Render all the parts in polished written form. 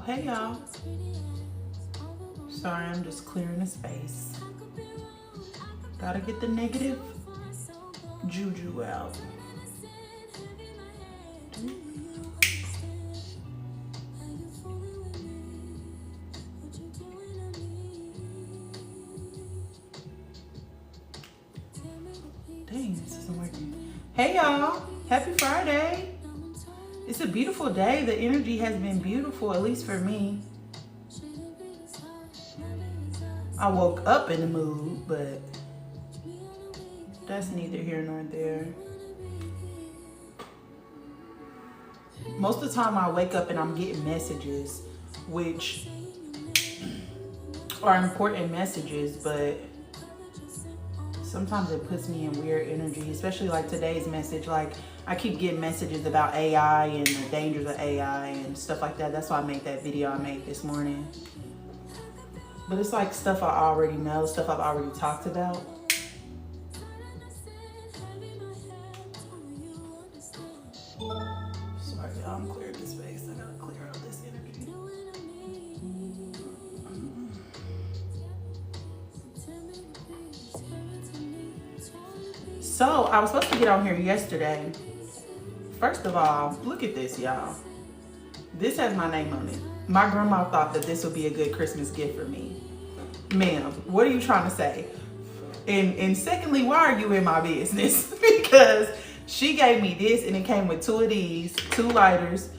Hey y'all. Sorry, I'm just clearing the space. Gotta get the negative juju out. Dang, this isn't working. Hey y'all, happy Friday. It's a beautiful day. The energy has been beautiful, at least for me. I woke up in the mood, but that's neither here nor there. Most of the time I wake up and I'm getting messages, which are important messages, but sometimes it puts me in weird energy, especially like today's message. Like I keep getting messages about AI and the dangers of AI and stuff like that. That's why I made that video I made this morning. But it's like stuff I already know, stuff I've already talked about. Sorry, y'all, I'm clearing the space. I gotta clear out this energy. So, I was supposed to get on here yesterday. First of all, look at this, y'all. This has my name on it. My grandma thought that this would be a good Christmas gift for me. Ma'am, what are you trying to say? And secondly, why are you in my business? Because she gave me this and it came with two of these, 2 lighters,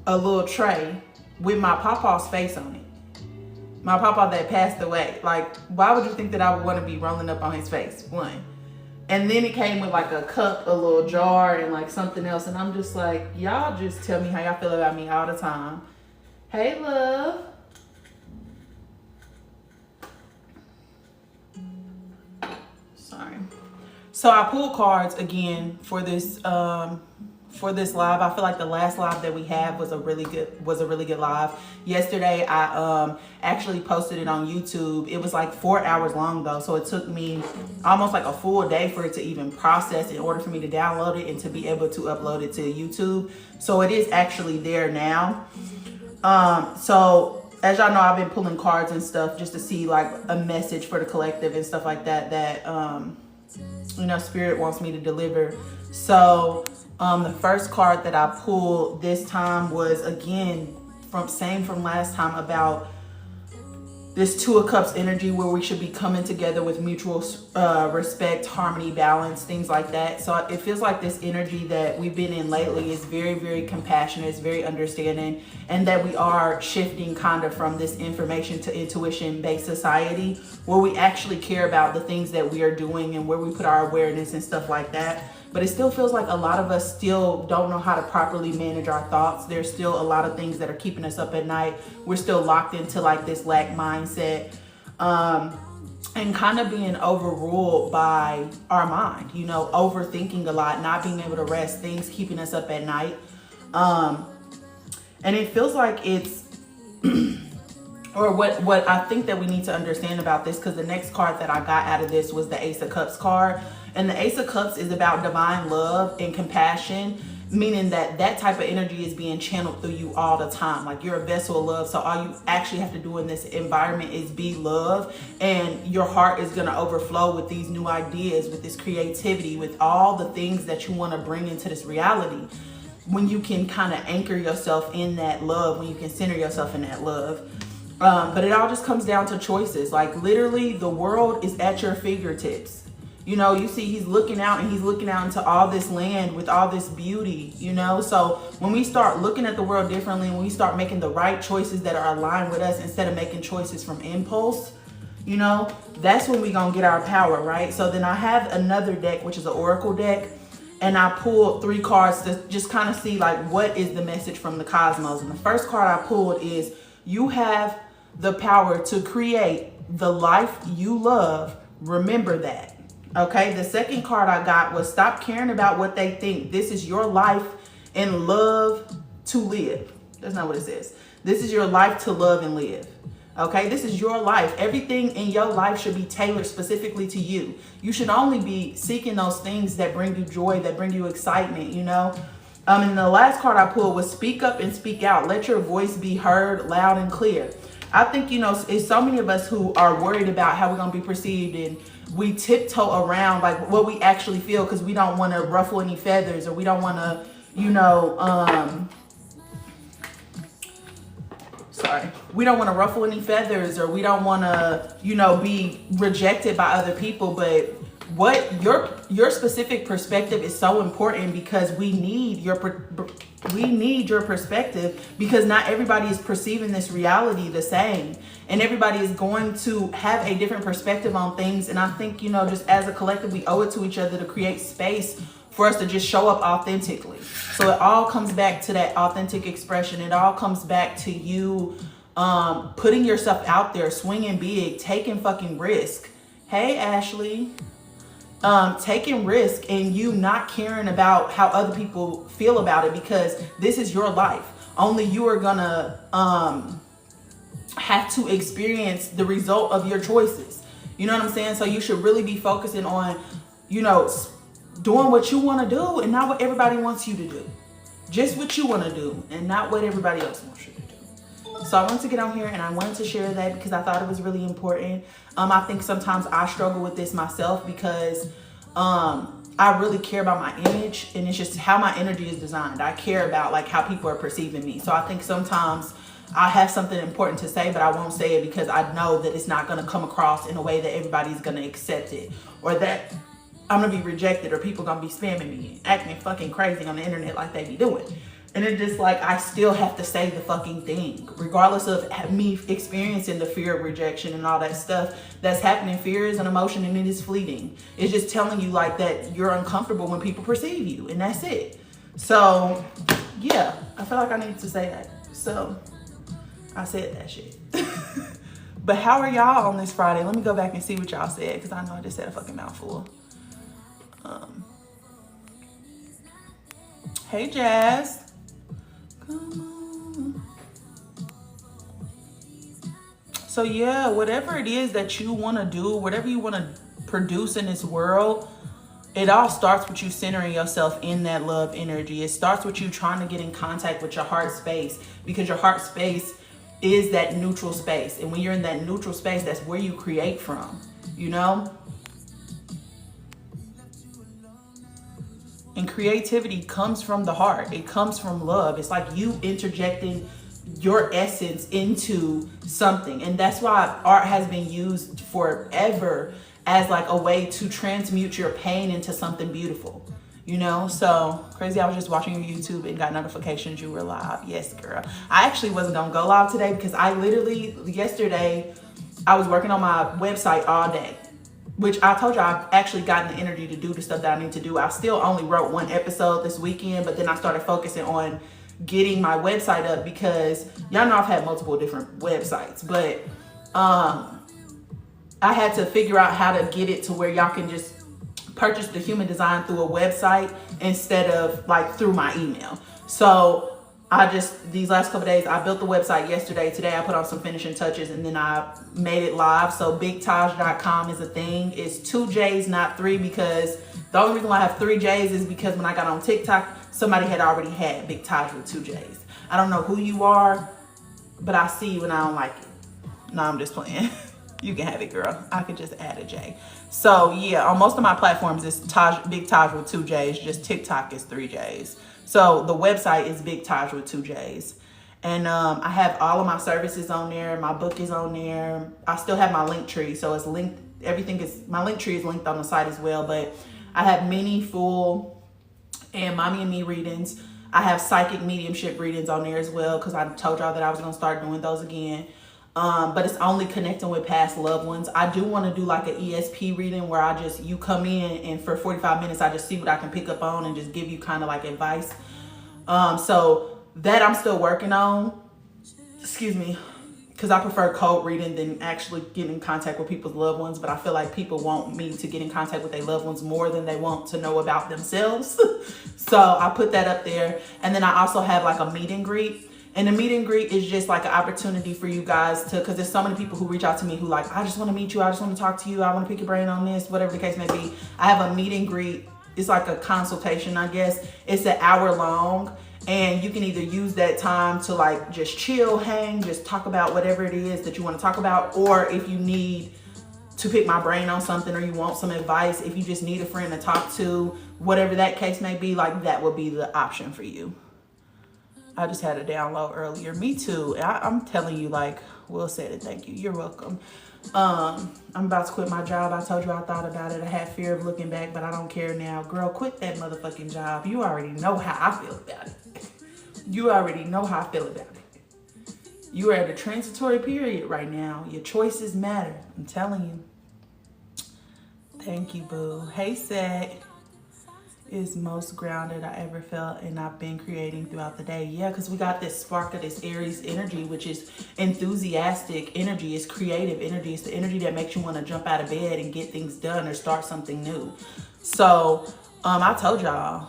a little tray with my papa's face on it. My papa that passed away. Like, why would you think that I would want to be rolling up on his face? One. And then it came with like a cup, a little jar, and like something else. And I'm just like, y'all just tell me how y'all feel about me all the time. Hey, love. Sorry. So I pulled cards again for this live. I feel like the last live that we had was a really good live. Yesterday I actually posted it on YouTube. It was like 4 hours long though, so it took me almost like a full day for it to even process in order for me to download it and to be able to upload it to YouTube. So it is actually there now. So as y'all know, I've been pulling cards and stuff just to see like a message for the collective and stuff like that you know, Spirit wants me to deliver. So the first card that I pulled this time was again from last time about this 2 of Cups energy, where we should be coming together with mutual respect, harmony, balance, things like that. So it feels like this energy that we've been in lately is very, very compassionate, it's very understanding, and that we are shifting kind of from this information to intuition-based society where we actually care about the things that we are doing and where we put our awareness and stuff like that. But it still feels like a lot of us still don't know how to properly manage our thoughts. There's still a lot of things that are keeping us up at night. We're still locked into like this lack mindset and kind of being overruled by our mind, you know, overthinking a lot, not being able to rest, things keeping us up at night. And it feels like it's, or what I think that we need to understand about this, because the next card that I got out of this was the Ace of Cups card. And the Ace of Cups is about divine love and compassion, meaning that that type of energy is being channeled through you all the time. Like you're a vessel of love. So all you actually have to do in this environment is be love, and your heart is going to overflow with these new ideas, with this creativity, with all the things that you want to bring into this reality. When you can kind of anchor yourself in that love, when you can center yourself in that love. But it all just comes down to choices. Like literally the world is at your fingertips. You know, you see he's looking out and he's looking out into all this land with all this beauty, you know. So when we start looking at the world differently, when we start making the right choices that are aligned with us instead of making choices from impulse, you know, that's when we gonna get our power, right? So then I have another deck, which is an oracle deck, and I pulled 3 cards to just kind of see like what is the message from the cosmos. And the first card I pulled is, you have the power to create the life you love. Remember that. Okay, the second card I got was, stop caring about what they think. This is your life and love to live. That's not what it says. This is your life to love and live. Okay, this is your life. Everything in your life should be tailored specifically to you. You should only be seeking those things that bring you joy, that bring you excitement, you know. And the last card I pulled was speak up and speak out. Let your voice be heard loud and clear. I think, you know, it's so many of us who are worried about how we're going to be perceived, and we tiptoe around like what we actually feel because we don't want to ruffle any feathers, or we don't want to, you know, we don't want to ruffle any feathers, or we don't want to, you know, be rejected by other people. But what your specific perspective is so important, because we need your perspective, because not everybody is perceiving this reality the same, and everybody is going to have a different perspective on things. And I think, you know, just as a collective, we owe it to each other to create space for us to just show up authentically. So it all comes back to that authentic expression. It all comes back to you putting yourself out there, swinging big, taking fucking risk. Hey, Ashley. Taking risk, and you not caring about how other people feel about it, because this is your life. Only you are gonna have to experience the result of your choices. You know what I'm saying? So you should really be focusing on, you know, doing what you want to do and not what everybody wants you to do. Just what you want to do and not what everybody else wants you to do. So I wanted to get on here and I wanted to share that because I thought it was really important. I think sometimes I struggle with this myself because I really care about my image, and it's just how my energy is designed. I care about like how people are perceiving me. So I think sometimes I have something important to say, but I won't say it because I know that it's not going to come across in a way that everybody's going to accept it, or that I'm going to be rejected, or people going to be spamming me, acting fucking crazy on the internet like they be doing. And it's just like, I still have to say the fucking thing, regardless of me experiencing the fear of rejection and all that stuff that's happening. Fear is an emotion and it is fleeting. It's just telling you like that you're uncomfortable when people perceive you, and that's it. So yeah, I feel like I needed to say that. So I said that shit. But how are y'all on this Friday? Let me go back and see what y'all said, because I know I just said a fucking mouthful. Hey, Jazz. Come on. So yeah, whatever it is that you want to do, whatever you want to produce in this world, it all starts with you centering yourself in that love energy. It starts with you trying to get in contact with your heart space, because your heart space is that neutral space. And when you're in that neutral space, that's where you create from, you know? And creativity comes from the heart. It comes from love. It's like you interjecting your essence into something. And that's why art has been used forever as like a way to transmute your pain into something beautiful. You know, so crazy. I was just watching your YouTube and got notifications you were live. Yes, girl. I actually wasn't gonna go live today because I literally, yesterday, I was working on my website all day, which I told you I've actually gotten the energy to do the stuff that I need to do. I still only wrote one episode this weekend, but then I started focusing on getting my website up because y'all know I've had multiple different websites, but I had to figure out how to get it to where y'all can just purchase the human design through a website instead of like through my email. So I just, these last couple days, I built the website yesterday. Today I put on some finishing touches and then I made it live. So bigtaj.com is a thing. It's 2 J's, not 3, because the only reason why I have 3 J's is because when I got on TikTok, somebody had already had Big Taj with 2 J's. I don't know who you are, but I see you and I don't like it. No, I'm just playing. You can have it, girl. I could just add a J. So yeah, on most of my platforms, it's Big Taj with 2 J's. Just TikTok is 3 J's. So the website is Big Taj with 2 J's. And I have all of my services on there. My book is on there. I still have my link tree. So it's linked. Everything is, my link tree is linked on the site as well. But I have mini, full, and Mommy and Me readings. I have psychic mediumship readings on there as well, because I told y'all that I was going to start doing those again. But it's only connecting with past loved ones. I do want to do like an ESP reading where you come in and for 45 minutes, I just see what I can pick up on and just give you kind of like advice. So that I'm still working on, excuse me, because I prefer cold reading than actually getting in contact with people's loved ones. But I feel like people want me to get in contact with their loved ones more than they want to know about themselves. So I put that up there. And then I also have like a meet and greet. And the meet and greet is just like an opportunity for you guys to, because there's so many people who reach out to me who like, I just want to meet you. I just want to talk to you. I want to pick your brain on this, whatever the case may be. I have a meet and greet. it's like a consultation, I guess. It's an hour long, and you can either use that time to like just chill, hang, just talk about whatever it is that you want to talk about, or if you need to pick my brain on something, or you want some advice, if you just need a friend to talk to, whatever that case may be, like that would be the option for you. I just had a download earlier. Me too. I'm telling you, like Will said it. Thank you. You're welcome. I'm about to quit my job. I told you I thought about it. I had fear of looking back, but I don't care now. Girl, quit that motherfucking job. You already know how I feel about it. You already know how I feel about it. You are at a transitory period right now. Your choices matter. I'm telling you. Thank you, boo. Hey, Seth. Is most grounded I ever felt, and I've been creating throughout the day. Yeah, because we got this spark of this Aries energy, which is enthusiastic energy, is creative energy. It's the energy that makes you want to jump out of bed and get things done or start something new. So I told y'all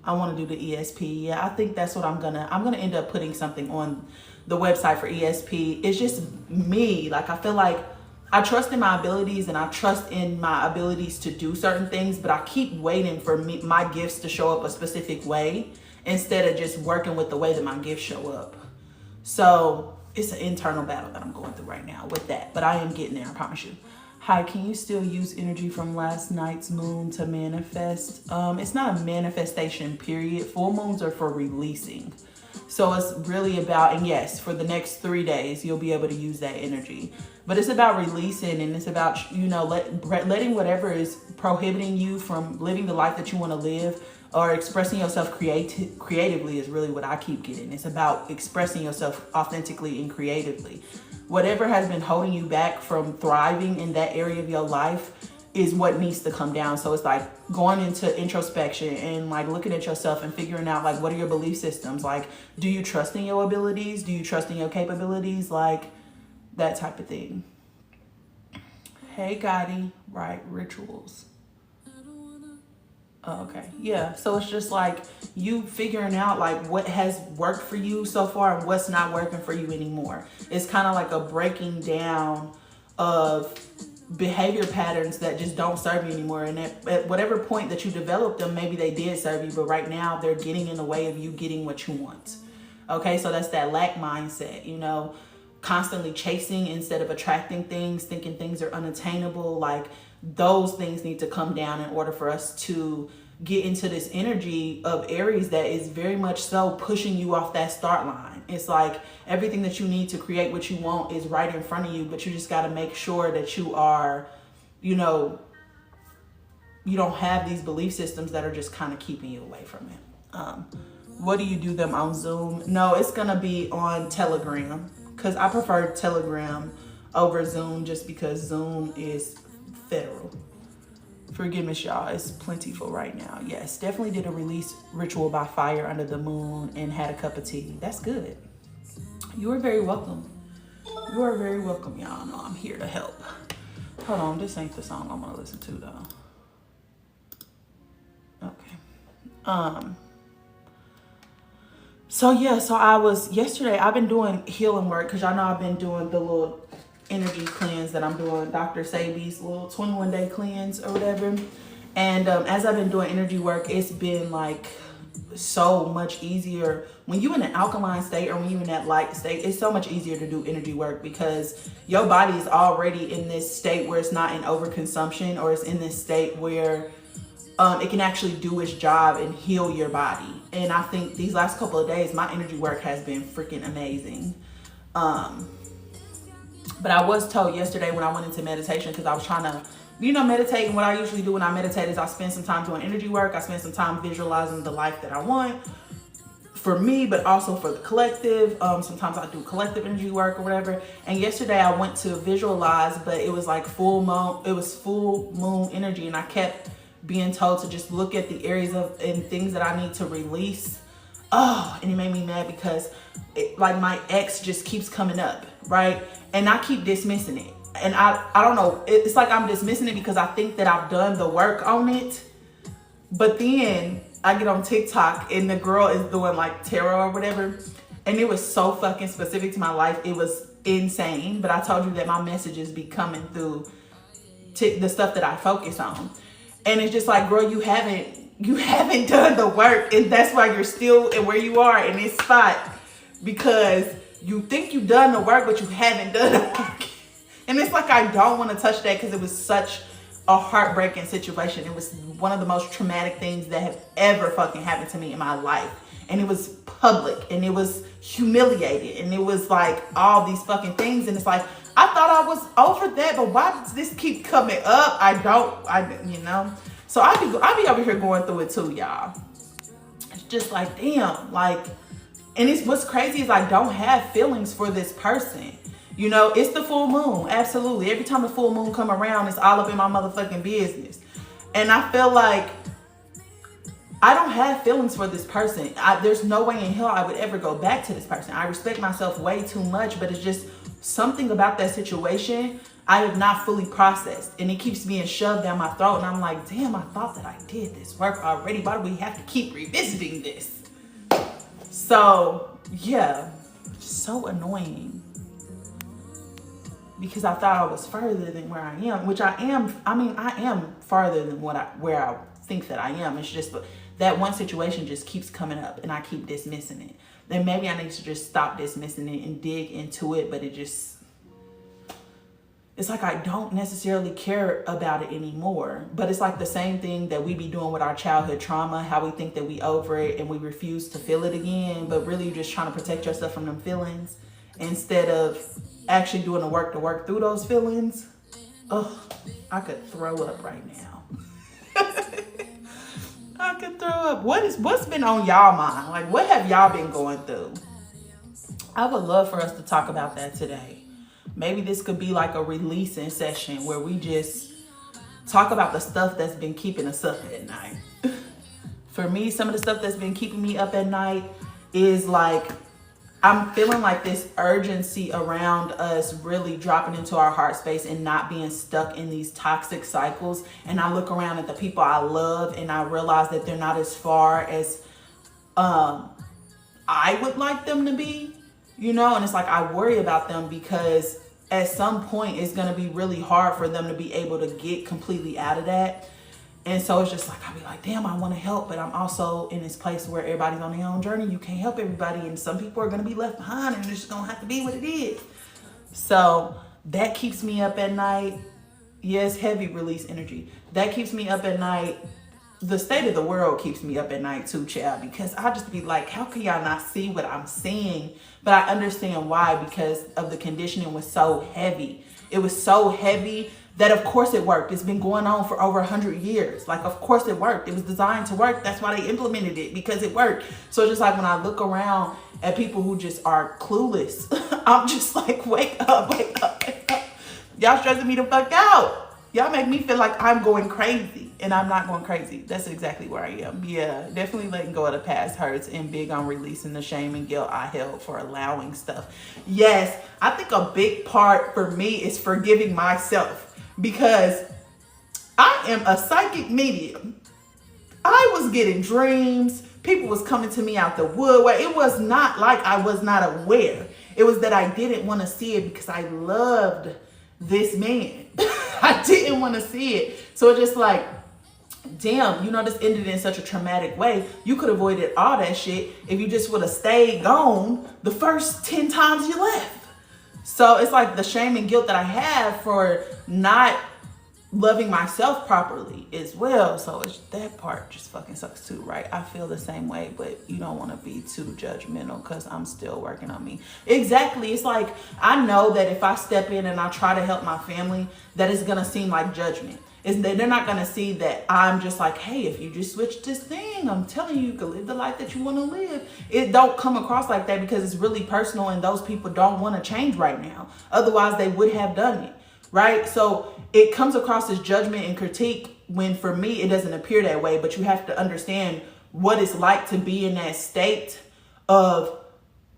I want to do the ESP. Yeah, I think that's what I'm gonna end up putting something on the website for ESP. It's just me. Like, I feel like I trust in my abilities, and I trust in my abilities to do certain things, but I keep waiting for my gifts to show up a specific way instead of just working with the way that my gifts show up. So it's an internal battle that I'm going through right now with that, but I am getting there, I promise you. Hi, can you still use energy from last night's moon to manifest? It's not a manifestation period. Full moons are for releasing. So it's really about, and yes, for the next 3 days, you'll be able to use that energy. But it's about releasing, and it's about, you know, letting whatever is prohibiting you from living the life that you want to live, or expressing yourself creatively is really what I keep getting. It's about expressing yourself authentically and creatively. Whatever has been holding you back from thriving in that area of your life is what needs to come down. So it's like going into introspection and like looking at yourself and figuring out like, what are your belief systems? Like, do you trust in your abilities? Do you trust in your capabilities? Like that type of thing. Hey, Gotti, right? Rituals. Oh, okay. Yeah. So it's just like you figuring out like what has worked for you so far and what's not working for you anymore. It's kind of like a breaking down of behavior patterns that just don't serve you anymore. And at whatever point that you developed them, maybe they did serve you, but right now they're getting in the way of you getting what you want. Okay. So that's that lack mindset, you know, constantly chasing instead of attracting things, thinking things are unattainable. Like those things need to come down in order for us to get into this energy of Aries that is very much so pushing you off that start line. It's like everything that you need to create what you want is right in front of you, but you just got to make sure that you are, you know, you don't have these belief systems that are just kind of keeping you away from it. What do you do them on Zoom? No, it's going to be on Telegram, because I prefer Telegram over Zoom just because Zoom is federal. Forgiveness, y'all, is plentiful right now. Yes, definitely did a release ritual by fire under the moon and had a cup of tea. That's good. You are very welcome. You are very welcome, y'all. Know I'm here to help. Hold on, this ain't the song I'm gonna listen to though. Okay. So yeah, so I've been doing healing work, because y'all know I've been doing the little energy cleanse that I'm doing, Dr. Sabi's little 21-day cleanse or whatever. And as I've been doing energy work, it's been like so much easier. When you're in an alkaline state or when you're in that light state, it's so much easier to do energy work because your body is already in this state where it's not in overconsumption, or it's in this state where it can actually do its job and heal your body. And I think these last couple of days, my energy work has been freaking amazing. But I was told yesterday when I went into meditation, because I was trying to, you know, meditate. And what I usually do when I meditate is I spend some time doing energy work. I spend some time visualizing the life that I want for me, but also for the collective. Sometimes I do collective energy work or whatever. And yesterday I went to visualize, but it was like full moon. It was full moon energy. And I kept being told to just look at the areas and things that I need to release. Oh, and it made me mad because like my ex just keeps coming up, right? And I keep dismissing it. And I don't know, it's like I'm dismissing it because I think that I've done the work on it. But then I get on TikTok and the girl is doing like tarot or whatever. And it was so fucking specific to my life. It was insane. But I told you that my messages be coming through the stuff that I focus on. And it's just like, girl, you haven't you haven't done the work, and that's why you're still and where you are in this spot, because you think you've done the work, but you haven't done the work. And it's like, I don't want to touch that because it was such a heartbreaking situation. It was one of the most traumatic things that have ever fucking happened to me in my life. And it was public, and it was humiliated, and it was like all these fucking things. And it's like, I thought I was over that, but why does this keep coming up? So I be over here going through it too, y'all. It's just like, damn, like, and it's what's crazy is I don't have feelings for this person. You know, it's the full moon. Absolutely. Every time the full moon come around, it's all up in my motherfucking business. And I feel like I don't have feelings for this person. There's no way in hell I would ever go back to this person. I respect myself way too much, but it's just something about that situation I have not fully processed. And it keeps being shoved down my throat. And I'm like, damn, I thought that I did this work already. Why do we have to keep revisiting this? So, yeah, so annoying. Because I thought I was further than where I am, which I am. I mean, I am farther than where I think that I am. It's just that one situation just keeps coming up, and I keep dismissing it. Then maybe I need to just stop dismissing it and dig into it. But it's like I don't necessarily care about it anymore. But it's like the same thing that we be doing with our childhood trauma, how we think that we over it and we refuse to feel it again, but really you're just trying to protect yourself from them feelings instead of actually doing the work to work through those feelings. Ugh, I could throw up right now. I could throw up. What's been on y'all mind? Like, what have y'all been going through? I would love for us to talk about that today. Maybe this could be like a releasing session where we just talk about the stuff that's been keeping us up at night. For me, some of the stuff that's been keeping me up at night is like, I'm feeling like this urgency around us really dropping into our heart space and not being stuck in these toxic cycles. And I look around at the people I love and I realize that they're not as far as I would like them to be, you know? And it's like, I worry about them because at some point it's going to be really hard for them to be able to get completely out of that. And so it's just like, I'll be like, damn, I want to help, but I'm also in this place where everybody's on their own journey. You can't help everybody. And some people are going to be left behind and it's just going to have to be what it is. So that keeps me up at night. Yes, heavy release energy. That keeps me up at night. The state of the world keeps me up at night too, child, because I just be like, how can y'all not see what I'm seeing? But I understand why, because of the conditioning was so heavy. It was so heavy that of course it worked. It's been going on for over 100 years. Like, of course it worked. It was designed to work. That's why they implemented it, because it worked. So it's just like when I look around at people who just are clueless, I'm just like, wake up, wake up, wake up. Y'all stressing me the fuck out. Y'all make me feel like I'm going crazy, and I'm not going crazy. That's exactly where I am. Yeah, definitely letting go of the past hurts and big on releasing the shame and guilt I held for allowing stuff. Yes, I think a big part for me is forgiving myself, because I am a psychic medium. I was getting dreams. People was coming to me out the woodwork. It was not like I was not aware. It was that I didn't want to see it because I loved this man. I didn't want to see it. So it's just like, damn, you know, this ended in such a traumatic way. You could have avoided all that shit if you just would have stayed gone the first 10 times you left. So it's like the shame and guilt that I have for not loving myself properly as well. So it's that part just fucking sucks too, right? I feel the same way, but you don't want to be too judgmental because I'm still working on me. Exactly. It's like, I know that if I step in and I try to help my family, that it's going to seem like judgment. They're not going to see that I'm just like, hey, if you just switch this thing, I'm telling you, you can live the life that you want to live. It don't come across like that because it's really personal and those people don't want to change right now. Otherwise, they would have done it, right? So it comes across as judgment and critique when for me, it doesn't appear that way. But you have to understand what it's like to be in that state of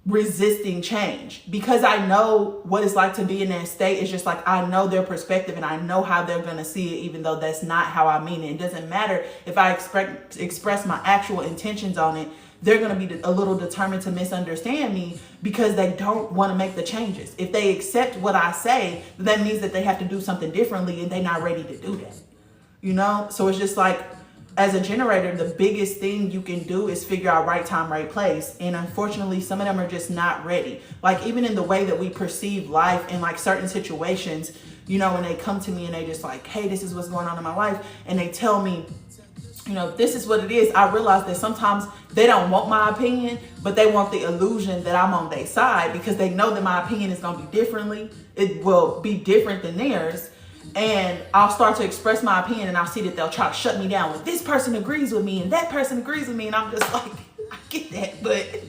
resisting change, because I know what it's like to be in that state. It's just like, I know their perspective and I know how they're going to see it, even though that's not how I mean it. It doesn't matter if I express my actual intentions on it. They're going to be a little determined to misunderstand me because they don't want to make the changes. If they accept what I say, that means that they have to do something differently and they're not ready to do that, you know? So it's just like, as a generator, the biggest thing you can do is figure out right time, right place. And unfortunately, some of them are just not ready. Like even in the way that we perceive life in like certain situations, you know, when they come to me and they just like, hey, this is what's going on in my life. And they tell me, you know, this is what it is. I realize that sometimes they don't want my opinion, but they want the illusion that I'm on their side because they know that my opinion is going to be differently. It will be different than theirs. And I'll start to express my opinion and I'll see that they'll try to shut me down. Well, this person agrees with me and that person agrees with me. And I'm just like, I get that, but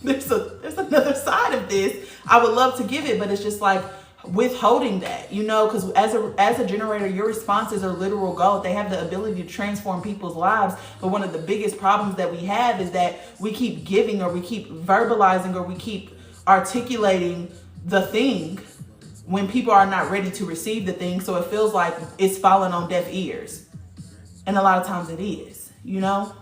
there's another side of this. I would love to give it, but it's just like withholding that, you know, because as a generator, your responses are literal gold. They have the ability to transform people's lives. But one of the biggest problems that we have is that we keep giving, or we keep verbalizing, or we keep articulating the thing when people are not ready to receive the thing. So it feels like it's falling on deaf ears. And a lot of times it is, you know?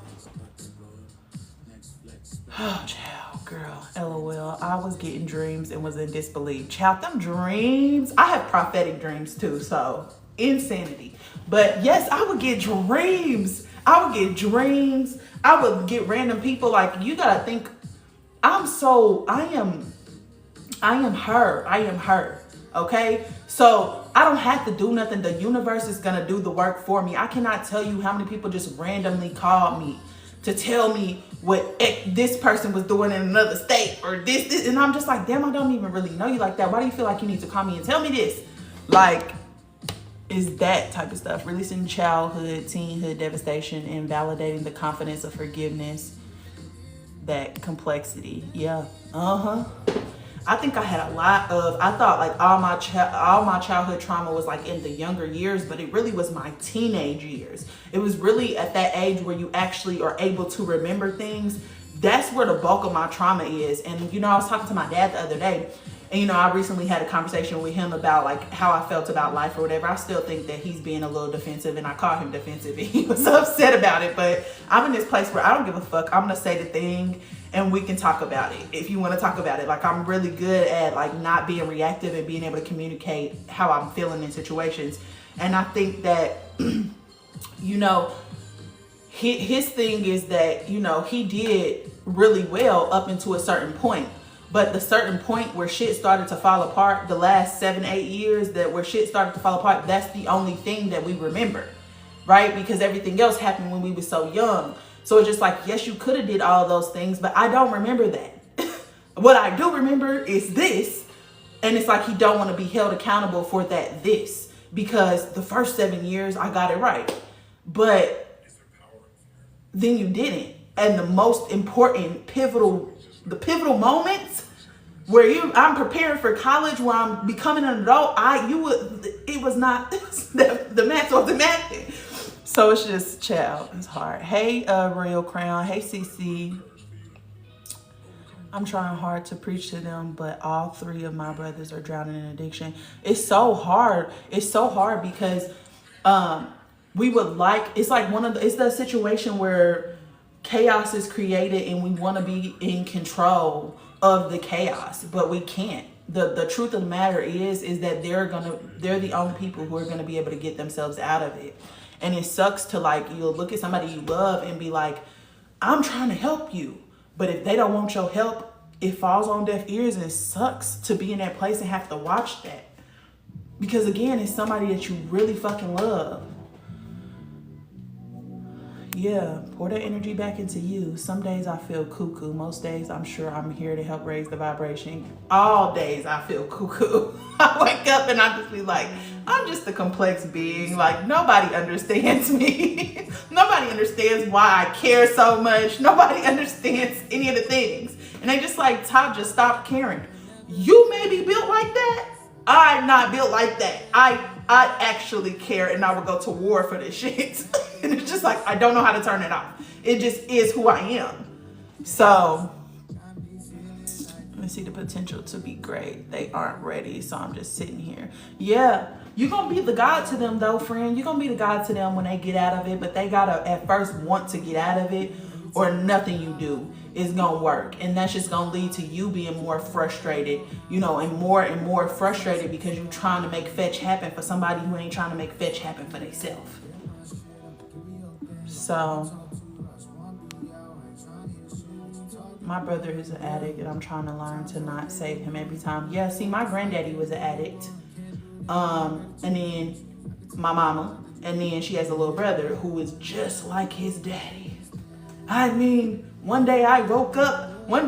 Oh, child, girl, LOL. I was getting dreams and was in disbelief. Child, them dreams. I have prophetic dreams too, so insanity. But yes, I would get dreams. I would get dreams. I would get random people. Like, you gotta think, I am her. Okay, so I don't have to do nothing. The universe is gonna do the work for me. I cannot tell you how many people just randomly called me to tell me what this person was doing in another state, or this, and I'm just like, damn, I don't even really know you like that. Why do you feel like you need to call me and tell me this? Like, is that type of stuff. Releasing childhood, teenhood devastation, and validating the confidence of forgiveness. That complexity, yeah, I think I had a lot of, I thought like all my childhood trauma was like in the younger years, but it really was my teenage years. It was really at that age where you actually are able to remember things. That's where the bulk of my trauma is. And, you know, I was talking to my dad the other day, and, you know, I recently had a conversation with him about like how I felt about life or whatever. I still think that he's being a little defensive, and I called him defensive and he was upset about it. But I'm in this place where I don't give a fuck. I'm going to say the thing and we can talk about it if you want to talk about it. Like, I'm really good at like not being reactive and being able to communicate how I'm feeling in situations. And I think that, you know, his thing is that, you know, he did really well up into a certain point. But the certain point where shit started to fall apart, the last 7-8 years where shit started to fall apart, that's the only thing that we remember, right? Because everything else happened when we were so young. So it's just like, yes, you could have did all of those things, but I don't remember that. What I do remember is this. And it's like he don't want to be held accountable for this, because the first 7 years I got it right. But then you didn't. And the most important pivotal moments where I'm preparing for college, where I'm becoming an adult, it was not, the match wasn't matching. So it's just, child, it's hard. Hey, Royal Crown. Hey, CC. I'm trying hard to preach to them, but all 3 of my brothers are drowning in addiction. It's so hard. It's so hard because we would like, it's like it's the situation where chaos is created and we want to be in control of the chaos, but we can't. The truth of the matter is that they're the only people who are going to be able to get themselves out of it. And it sucks to like, you'll look at somebody you love and be like, I'm trying to help you. But if they don't want your help, it falls on deaf ears, and it sucks to be in that place and have to watch that. Because again, it's somebody that you really fucking love. Yeah, pour that energy back into you. Some days I feel cuckoo. Most days I'm sure I'm here to help raise the vibration. All days I feel cuckoo. I wake up and I just be like, I'm just a complex being. Like, nobody understands me. Nobody understands why I care so much. Nobody understands any of the things. And they just like, Todd, just stop caring. You may be built like that. I'm not built like that. I actually care, and I would go to war for this shit. And it's just like, I don't know how to turn it off. It just is who I am. So I see the potential to be great. They aren't ready, so I'm just sitting here. Yeah, you're gonna be the God to them though, friend. You're gonna be the God to them when they get out of it, but they gotta at first want to get out of it, or nothing you do is gonna work. And that's just gonna lead to you being more frustrated, you know, and more frustrated because you're trying to make fetch happen for somebody who ain't trying to make fetch happen for themselves. So my brother is an addict, and I'm trying to learn to not save him every time. Yeah, see, my granddaddy was an addict. And then my mama, and then she has a little brother who is just like his daddy. I mean, one day I woke up, my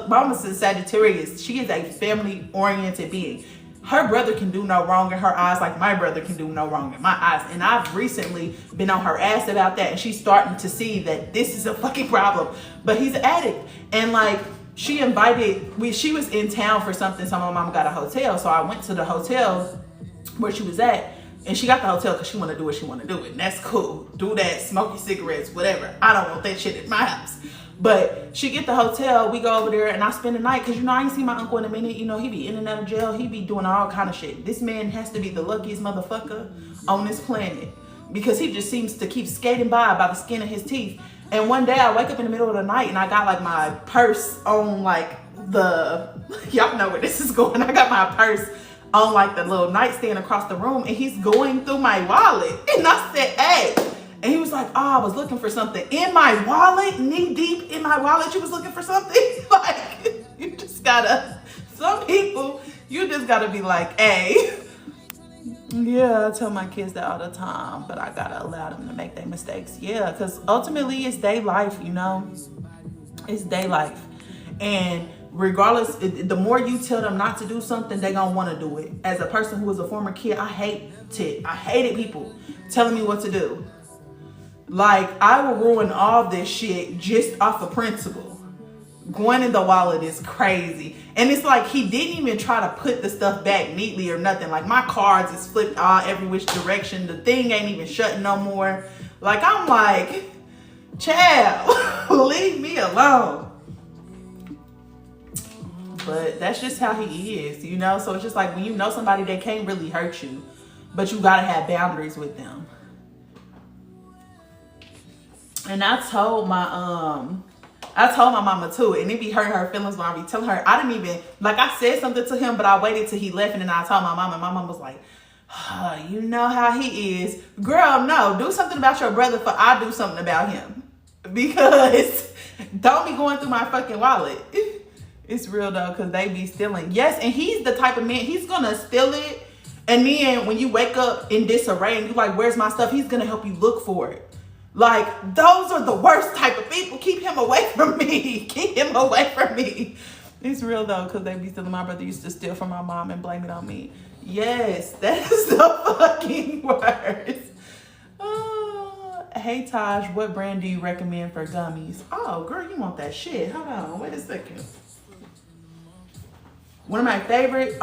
mama's a Sagittarius. She is a family-oriented being. Her brother can do no wrong in her eyes like my brother can do no wrong in my eyes. And I've recently been on her ass about that, and she's starting to see that this is a fucking problem. But he's an addict. And like, she was in town for something, so my mom got a hotel. So I went to the hotel where she was at, and she got the hotel because she want to do what she want to do. And that's cool. Do that, smoke your cigarettes, whatever. I don't want that shit in my house. But she get the hotel, we go over there, and I spend the night, because, I ain't seen my uncle in a minute. He be in and out of jail. He be doing all kind of shit. This man has to be the luckiest motherfucker on this planet, because he just seems to keep skating by the skin of his teeth. And one day I wake up in the middle of the night, and I got like my purse on like y'all know where this is going. I got my purse on like the little nightstand across the room, and he's going through my wallet. And I said, hey. And he was like, oh, I was looking for something in my wallet, knee deep in my wallet. You was looking for something? Like, some people, you just gotta be like, hey. Yeah, I tell my kids that all the time, but I gotta allow them to make their mistakes. Yeah, because ultimately it's their life, It's their life. And regardless, the more you tell them not to do something, they gonna want to do it. As a person who was a former kid, I hated people telling me what to do. Like, I will ruin all this shit just off of principle. Going in the wallet is crazy. And it's like, he didn't even try to put the stuff back neatly or nothing. Like, my cards is flipped all every which direction. The thing ain't even shutting no more. Like, I'm like, child, leave me alone. But that's just how he is, So it's just like, when you know somebody, they can't really hurt you, but you gotta have boundaries with them. And I told my mama too, and it be hurting her feelings when I be telling her. I didn't even, like, I said something to him, but I waited till he left, and then I told my mama, and my mama was like, oh, you know how he is. Girl, no, do something about your brother before I do something about him. Because don't be going through my fucking wallet. It's real though, because they be stealing. Yes, and he's the type of man, he's gonna steal it, and then when you wake up in disarray and you like, where's my stuff? He's gonna help you look for it. Like, those are the worst type of people. Keep him away from me. Keep him away from me. It's real though, because they be stealing. My brother used to steal from my mom and blame it on me. Yes, that is the fucking worst. Hey Taj, what brand do you recommend for gummies? Oh, girl, you want that shit. Hold on, wait a second. One of my favorite,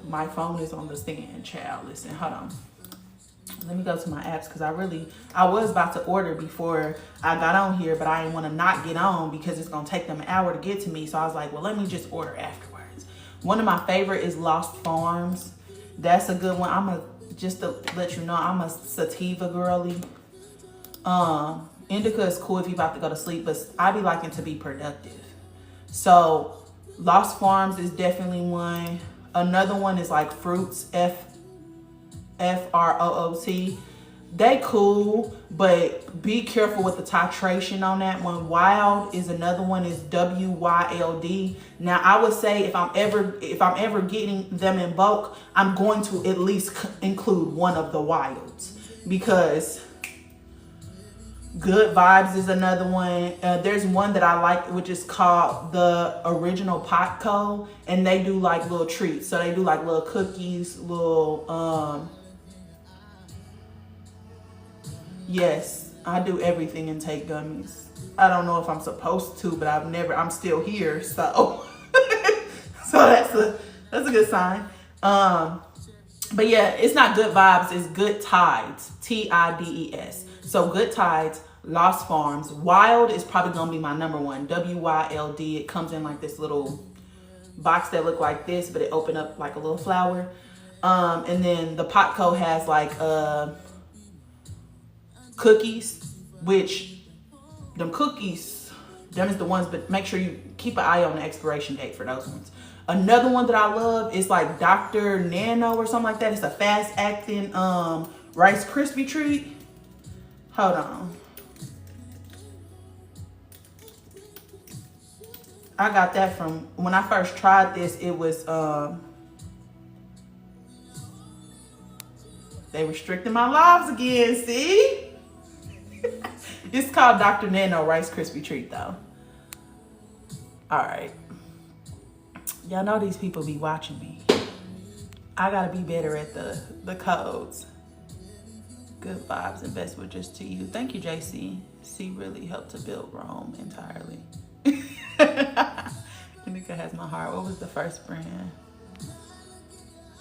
my phone is on the stand, child. Listen, hold on. Let me go to my apps, because I was about to order before I got on here, but I didn't want to not get on because it's going to take them an hour to get to me. So I was like, well, let me just order afterwards. One of my favorite is Lost Farms. That's a good one. Just to let you know, I'm a sativa girly. Indica is cool if you're about to go to sleep, but I be liking to be productive. So Lost Farms is definitely one. Another one is like Fruits, F-R-O-O-T. They cool, but be careful with the titration on that one. Wild is another one, is W-Y-L-D. Now I would say if I'm ever getting them in bulk, I'm going to at least include one of the wilds, because Good Vibes is another one. There's one that I like, which is called the Original Potco, and they do like little treats. So they do like little cookies, little yes, I do everything and take gummies. I don't know if I'm supposed to, but I'm still here, so so that's a good sign. But yeah, it's not Good Vibes, it's Good Tides, T-I-D-E-S. So Good Tides, Lost Farms. Wild is probably gonna be my number one, W-Y-L-D. It comes in like this little box that look like this, but it open up like a little flower. And then the Potco has like cookies, which them cookies, them is the ones, but make sure you keep an eye on the expiration date for those ones. Another one that I love is like Dr. Nano or something like that. It's a fast acting Rice Krispie treat. Hold on. I got that from when I first tried this. It was they restricted my lives again. See, it's called Dr. Nano Rice Krispie Treat though. All right, y'all know these people be watching me. I gotta be better at the codes. Good vibes and best wishes to you. Thank you, JC. C really helped to build Rome entirely. Nika has my heart. What was the first brand?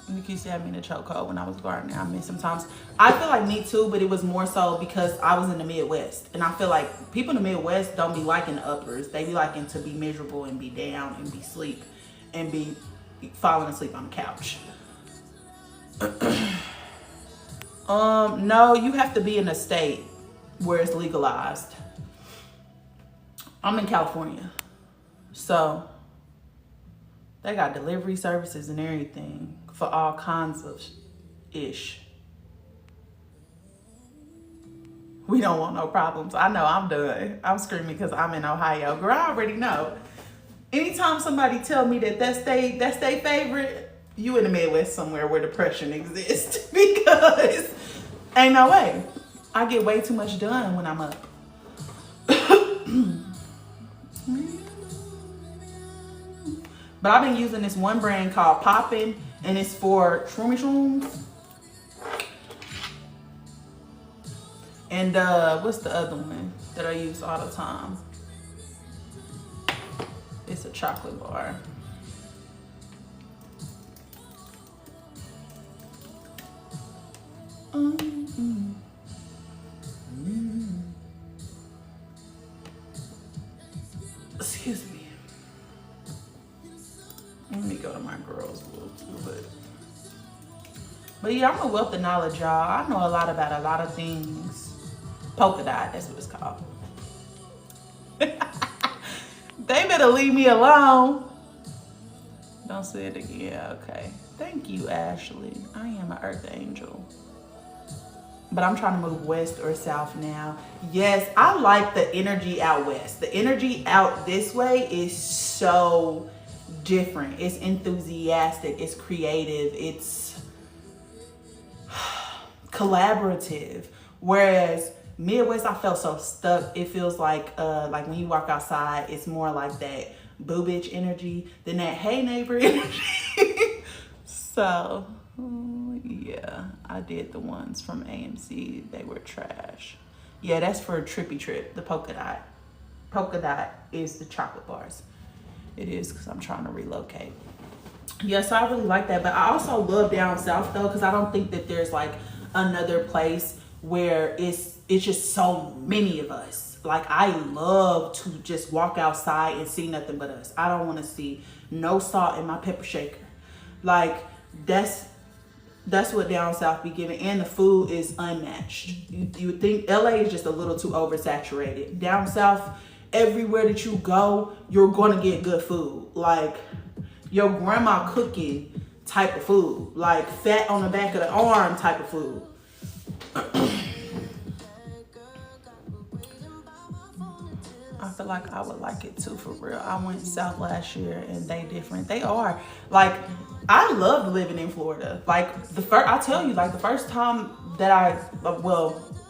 Nika used to have me in a chokehold when I was gardening. I miss sometimes. I feel like me too, but it was more so because I was in the Midwest. And I feel like people in the Midwest don't be liking the uppers. They be liking to be miserable and be down and be sleep and be falling asleep on the couch. No, you have to be in a state where it's legalized. I'm in California, so they got delivery services and everything for all kinds of ish. We don't want no problems. I know I'm done. I'm screaming because I'm in Ohio. Girl, I already know. Anytime somebody tell me that's they favorite, you in the Midwest somewhere where depression exists, because ain't no way. I get way too much done when I'm up. But I've been using this one brand called Poppin', and it's for shroomy shrooms. And what's the other one that I use all the time? It's a chocolate bar. Excuse me. Let me go to my girls' world too, but yeah, I'm a wealth of knowledge, y'all. I know a lot about a lot of things. Polka dot, that's what it's called. They better leave me alone. Don't say it again. Okay. Thank you, Ashley. I am an earth angel. But I'm trying to move west or south now. Yes, I like the energy out west. The energy out this way is so different. It's enthusiastic. It's creative. It's collaborative. Whereas Midwest, I felt so stuck. It feels like when you walk outside, it's more like that boo bitch energy than that hey neighbor energy. So yeah, I did the ones from AMC. They were trash. Yeah, that's for a trippy trip. The polka dot. Polka dot is the chocolate bars. It is because I'm trying to relocate. Yeah, so I really like that. But I also love down south though, because I don't think that there's like another place where it's just so many of us. Like, I love to just walk outside and see nothing but us. I don't want to see no salt in my pepper shaker. Like, that's what down south be giving. And the food is unmatched. You would think LA is just a little too oversaturated. Down south, everywhere that you go, you're going to get good food. Like, your grandma cooking type of food. Like, fat on the back of the arm type of food. I feel like I would like it too, for real. I went south last year and they different. They are. Like, I loved living in Florida. Like, I tell you, like, the first time that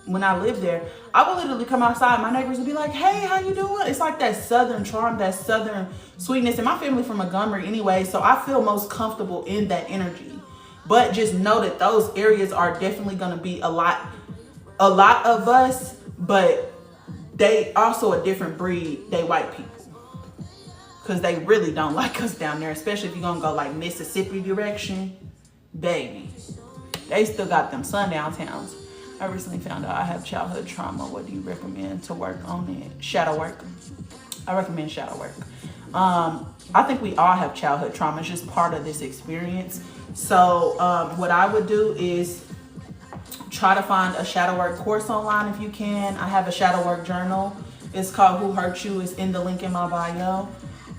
when I lived there, I would literally come outside. My neighbors would be like, hey, how you doing? It's like that southern charm, that southern sweetness. And my family from Montgomery anyway, so I feel most comfortable in that energy. But just know that those areas are definitely going to be a lot of us, but they also a different breed. They white people. Because they really don't like us down there, especially if you're going to go like Mississippi direction. Baby, they still got them sundown towns. I recently found out I have childhood trauma. What do you recommend to work on it? Shadow work. I recommend shadow work. I think we all have childhood trauma. It's just part of this experience. So what I would do is try to find a shadow work course online if you can. I have a shadow work journal. It's called Who Hurt You. It's in the link in my bio.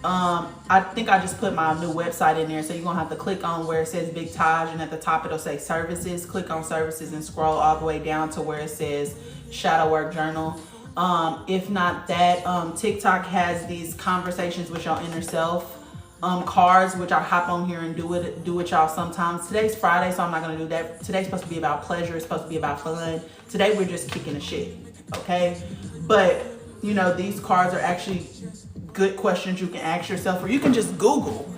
I think I just put my new website in there. So you're going to have to click on where it says Big Taj, and at the top it'll say services. Click on services and scroll all the way down to where it says Shadow Work Journal. If not that, TikTok has these conversations with your inner self cards, which I hop on here and do with y'all sometimes. Today's Friday, so I'm not going to do that. Today's supposed to be about pleasure. It's supposed to be about fun. Today we're just kicking the shit, okay? But, you know, these cards are actually good questions you can ask yourself, or you can just Google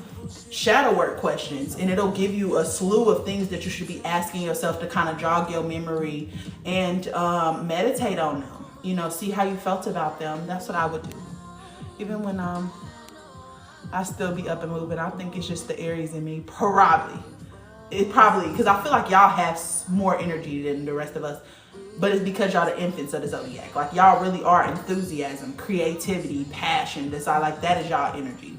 shadow work questions and it'll give you a slew of things that you should be asking yourself to kind of jog your memory and meditate on them, you know, see how you felt about them. That's what I would do. Even when I still be up and moving. I think it's just the Aries in me, probably because I feel like y'all have more energy than the rest of us. But it's because y'all the infants of the zodiac. Like, y'all really are enthusiasm, creativity, passion. That is y'all energy.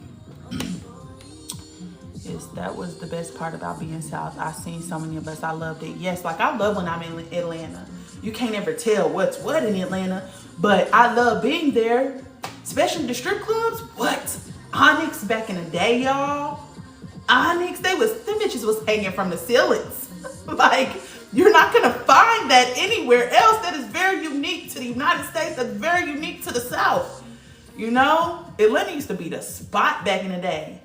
Yes, that was the best part about being South. I seen so many of us. I loved it. Yes, like, I love when I'm in Atlanta. You can't ever tell what's what in Atlanta. But I love being there. Especially the strip clubs. What? Onyx back in the day, y'all. Onyx, them bitches was hanging from the ceilings. Like, you're not gonna find that anywhere else. That is very unique to the United States. That's very unique to the South. You know, Atlanta used to be the spot back in the day.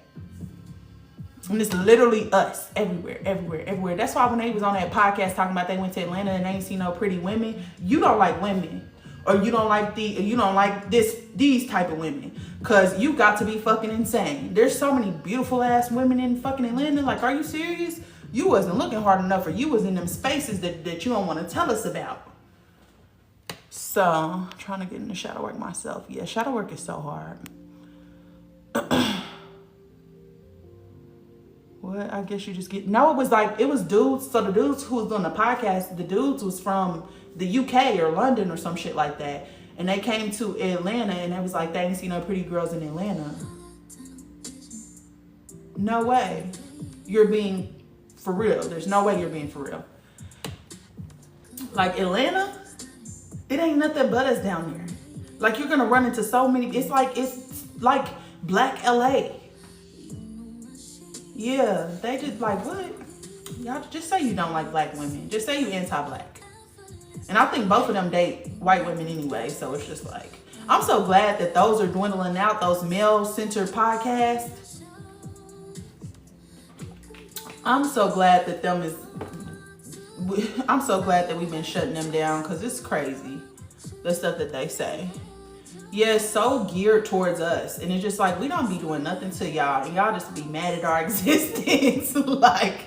And it's literally us everywhere. That's why when they was on that podcast talking about they went to Atlanta and they ain't seen no pretty women, you don't like women. Or you don't like these type of women. Cause you got to be fucking insane. There's so many beautiful ass women in fucking Atlanta. Like, are you serious? You wasn't looking hard enough, or you was in them spaces that you don't want to tell us about. So, I'm trying to get into shadow work myself. Yeah, shadow work is so hard. What? I guess you just get... No, it was dudes. So the dudes who was on the podcast, the dudes was from the UK or London or some shit like that. And they came to Atlanta and it was like, they ain't seen no pretty girls in Atlanta. No way. You're being... For real. There's no way you're being for real. Like, Atlanta, it ain't nothing but us down there. Like, you're gonna run into so many. It's like Black LA. Yeah, they just like, what? Y'all just say you don't like black women. Just say you anti-black. And I think both of them date white women anyway. So it's just like, I'm so glad that those are dwindling out, those male-centered podcasts. I'm so glad that we've been shutting them down, because it's crazy, the stuff that they say. Yeah, it's so geared towards us. And it's just like, we don't be doing nothing to y'all, and y'all just be mad at our existence. Like,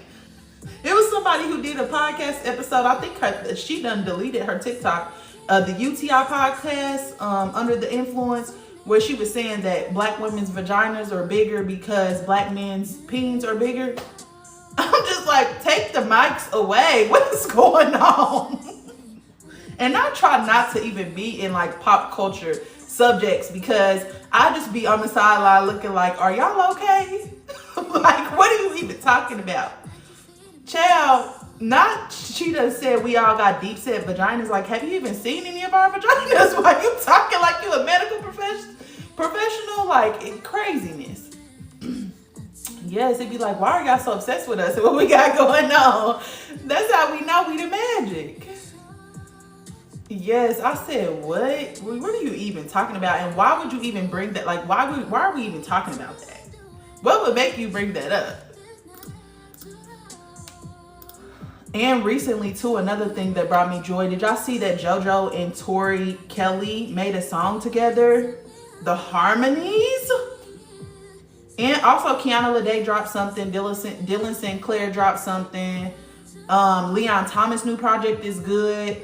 it was somebody who did a podcast episode. I think she done deleted her TikTok, the UTI podcast, Under the Influence, where she was saying that black women's vaginas are bigger because black men's peens are bigger. I'm just like, take the mics away. What is going on? And I try not to even be in like pop culture subjects, because I just be on the sideline looking like, are y'all okay? Like, what are you even talking about? Child, she done said we all got deep set vaginas. Like, have you even seen any of our vaginas? Why you talking like you a medical professional? Like, craziness. Yes, it'd be like, why are y'all so obsessed with us and what we got going on? That's how we know we the magic. Yes, I said, what? What are you even talking about? And why would you even bring that? Like, why are we even talking about that? What would make you bring that up? And recently, too, another thing that brought me joy. Did y'all see that JoJo and Tori Kelly made a song together? The harmonies? And also, Kiana Lede dropped something. Dylan Sinclair dropped something. Leon Thomas' new project is good.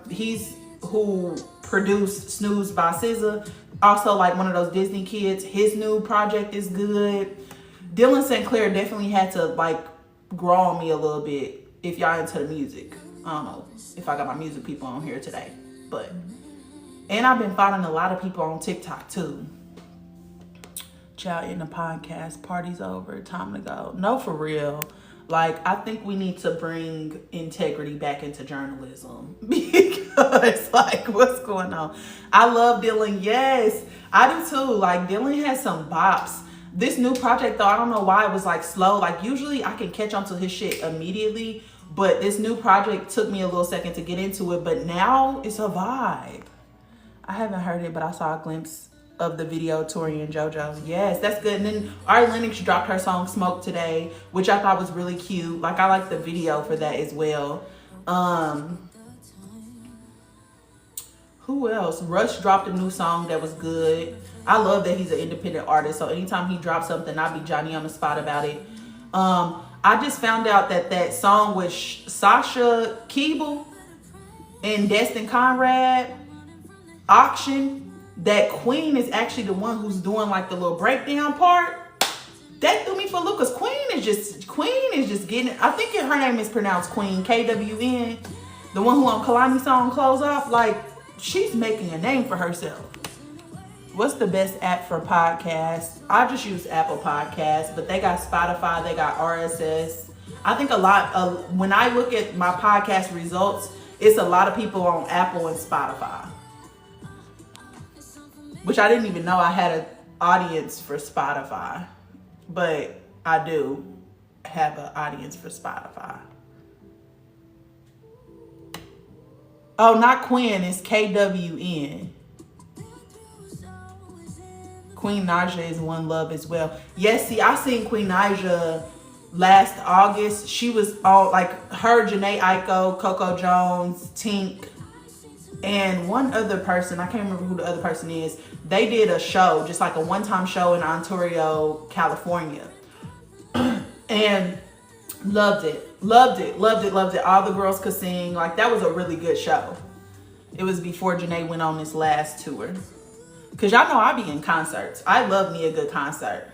He's who produced Snooze by SZA. Also, like one of those Disney kids. His new project is good. Dylan Sinclair definitely had to like grow on me a little bit. If y'all into the music, I don't know if I got my music people on here today, but and I've been following a lot of people on TikTok too. Child, in the podcast, party's over, time to go. No, for real. Like, I think we need to bring integrity back into journalism, because like, what's going on? I love Dylan. Yes, I do too. Like, Dylan has some bops. This new project though, I don't know why it was like slow. Like usually I can catch on to his shit immediately, but this new project took me a little second to get into it, but now it's a vibe. I haven't heard it, but I saw a glimpse of the video, Tori and JoJo. Yes, that's good. And then Ari Lennox dropped her song Smoke today, which I thought was really cute. Like I like the video for that as well. Who else? Rush dropped a new song that was good. I love that he's an independent artist, so anytime he drops something, I'll be Johnny on the spot about it. I just found out that that song with Sasha Keeble and Destin Conrad, Auction, that Queen is actually the one who's doing like the little breakdown part. That threw me for a loop, because Queen is just getting it. I think her name is pronounced Queen, KWN, the one who on Kalani's song Close Off. Like, she's making a name for herself. What's the best app for podcasts? I just use Apple Podcasts, but they got Spotify, they got RSS. I think a lot of, when I look at my podcast results, it's a lot of people on Apple and Spotify, which I didn't even know I had an audience for Spotify, but I do have an audience for Spotify. Oh, not Quinn, it's KWN. Queen Naija is One Love as well. Yes, see, I seen Queen Naija last August. She was all like her, Janae Aiko, Coco Jones, Tink, and one other person. I can't remember who the other person is. They did a show, just like a one-time show in Ontario, California. And loved it. All the girls could sing. Like, that was a really good show. It was before Janae went on this last tour. Because y'all know I be in concerts. I love me a good concert.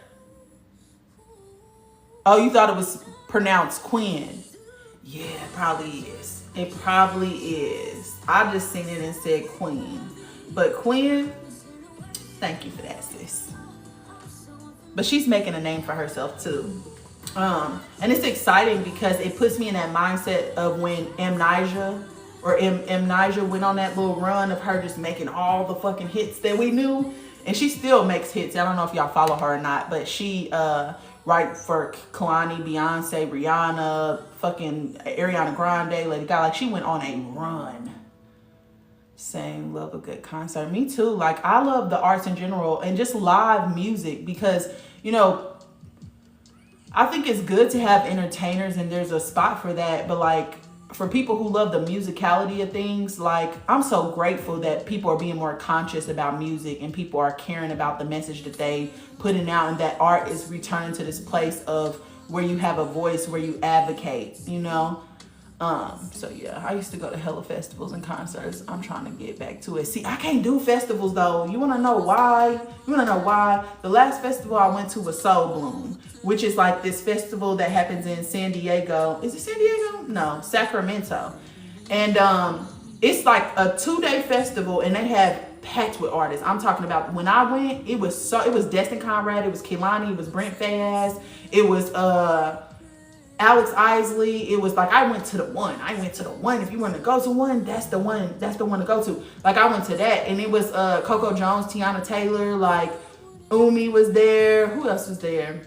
Oh, you thought it was pronounced Quinn? Yeah, it probably is. It probably is. I just seen it and said Queen. But Quinn, thank you for that, sis. But she's making a name for herself too. And it's exciting because it puts me in that mindset of when M. Naija went on that little run of her just making all the fucking hits that we knew. And she still makes hits. I don't know if y'all follow her or not, but she write for Kalani, Beyonce, Rihanna, fucking Ariana Grande, Lady Gaga. Like, she went on a run. Same, love a good concert. Me too. Like, I love the arts in general and just live music because, you know, I think it's good to have entertainers and there's a spot for that. But like, for people who love the musicality of things, like, I'm so grateful that people are being more conscious about music and people are caring about the message that they putting out, and that art is returning to this place of where you have a voice, where you advocate, you know? So yeah, I used to go to hella festivals and concerts. I'm trying to get back to it. See, I can't do festivals though. You wanna know why? The last festival I went to was Soul Bloom, which is like this festival that happens in San Diego. Is it San Diego? No, Sacramento. And it's like a 2-day festival and they have packed with artists. I'm talking about, when I went, it was Destin Conrad, it was Kehlani, it was Brent Faiyaz, it was Alex Isley. It was like, I went to the one. If you want to go to one, that's the one to go to. Like, I went to that, and it was Coco Jones, Tiana Taylor, like Umi was there. Who else was there?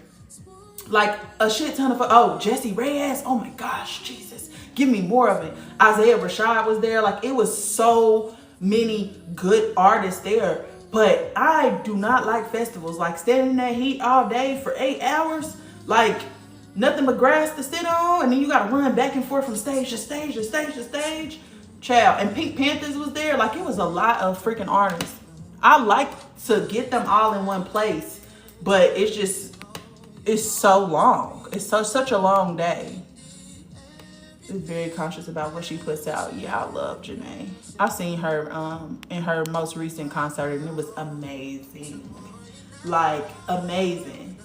Like a shit ton of, Jessie Reyes. Oh my gosh, Jesus, give me more of it. Isaiah Rashad was there. Like, it was so many good artists there. But I do not like festivals. Like, standing in that heat all day for 8 hours, like, nothing but grass to sit on, and then you gotta run back and forth from stage to stage to stage to stage. Child, and Pink Panthers was there. Like, it was a lot of freaking artists. I like to get them all in one place, but it's so long. It's such a long day. She's very conscious about what she puts out. Yeah, I love Janae. I seen her in her most recent concert, and it was amazing. Like, amazing.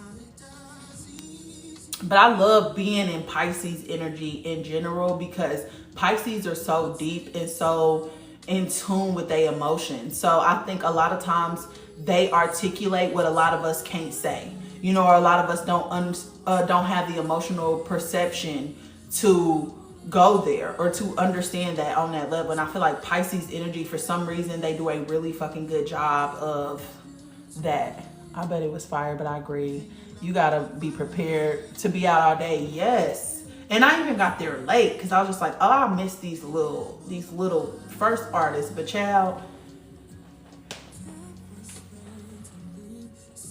But I love being in Pisces energy in general, because Pisces are so deep and so in tune with their emotions. So I think a lot of times they articulate what a lot of us can't say. You know, or a lot of us don't have the emotional perception to go there or to understand that on that level. And I feel like Pisces energy, for some reason, they do a really fucking good job of that. I bet it was fire, but I agree. You gotta be prepared to be out all day. Yes. And I even got there late because I was just like, oh, I miss these little first artists. But child,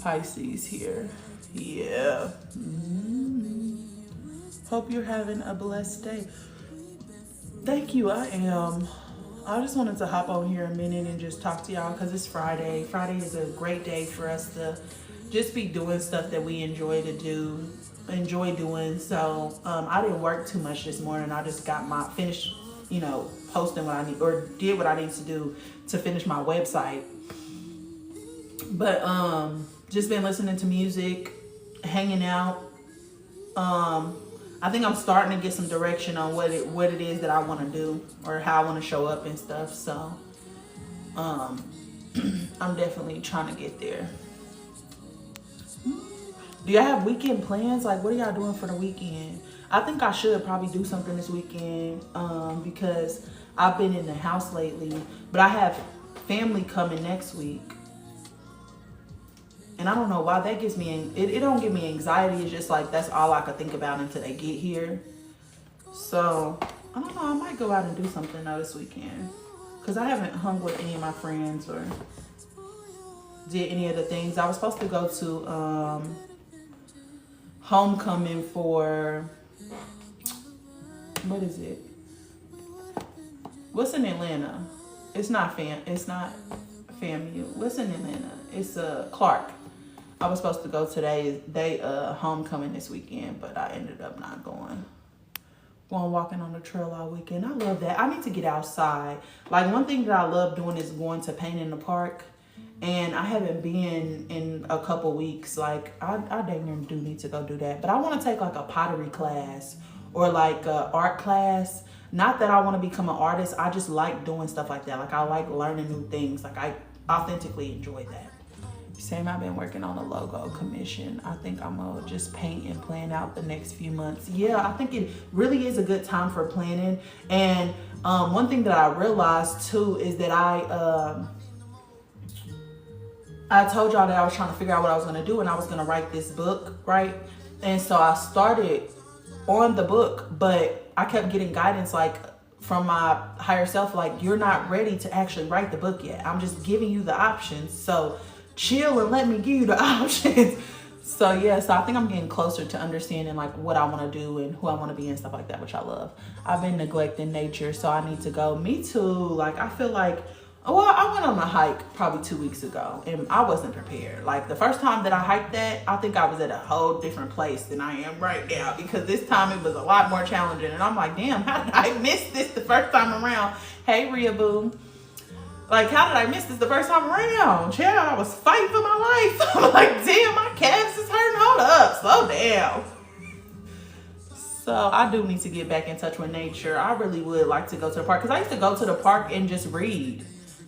Pisces here. Yeah. Hope you're having a blessed day. Thank you. I am. I just wanted to hop on here a minute and just talk to y'all because it's Friday. Friday is a great day for us to just be doing stuff that we enjoy doing. So I didn't work too much this morning. I just got finished, posting what I need or did what I need to do to finish my website. But just been listening to music, hanging out. I think I'm starting to get some direction on what it is that I want to do or how I want to show up and stuff. So I'm definitely trying to get there. Do y'all have weekend plans? Like, what are y'all doing for the weekend? I think I should probably do something this weekend because I've been in the house lately. But I have family coming next week. And I don't know why that gives me, it don't give me anxiety. It's just like, that's all I could think about until they get here. So, I don't know. I might go out and do something though this weekend. Because I haven't hung with any of my friends or did any of the things. I was supposed to go to homecoming for, what is it? What's in Atlanta? It's not FAMU. What's in Atlanta? It's Clark. I was supposed to go today. They homecoming this weekend, but I ended up not going. Going walking on the trail all weekend. I love that. I need to get outside. Like, one thing that I love doing is going to paint in the park. And I haven't been in a couple weeks. Like, I dang near do need to go do that. But I want to take like a pottery class or like a art class. Not that I want to become an artist. I just like doing stuff like that. Like, I like learning new things. Like, I authentically enjoy that. Same, I've been working on a logo commission. I think I'm gonna just paint and plan out the next few months. Yeah, I think it really is a good time for planning. And one thing that I realized too is that I told y'all that I was trying to figure out what I was gonna do and I was gonna write this book, right? And so I started on the book, but I kept getting guidance like from my higher self, like, you're not ready to actually write the book yet. I'm just giving you the options. So chill and let me give you the options. So yeah, so I think I'm getting closer to understanding like what I want to do and who I want to be and stuff like that, which I love. I've been neglecting nature, so I need to go. Me too. Like, I feel like, well, I went on a hike probably 2 weeks ago and I wasn't prepared. Like, the first time that I hiked that, I think I was at a whole different place than I am right now because this time it was a lot more challenging. And I'm like, damn, how did I miss this the first time around? Hey, Rhea Boo. Like, how did I miss this the first time around? Child, I was fighting for my life. I'm like, damn, my calves is hurting. Hold up, slow down. So I do need to get back in touch with nature. I really would like to go to the park because I used to go to the park and just read.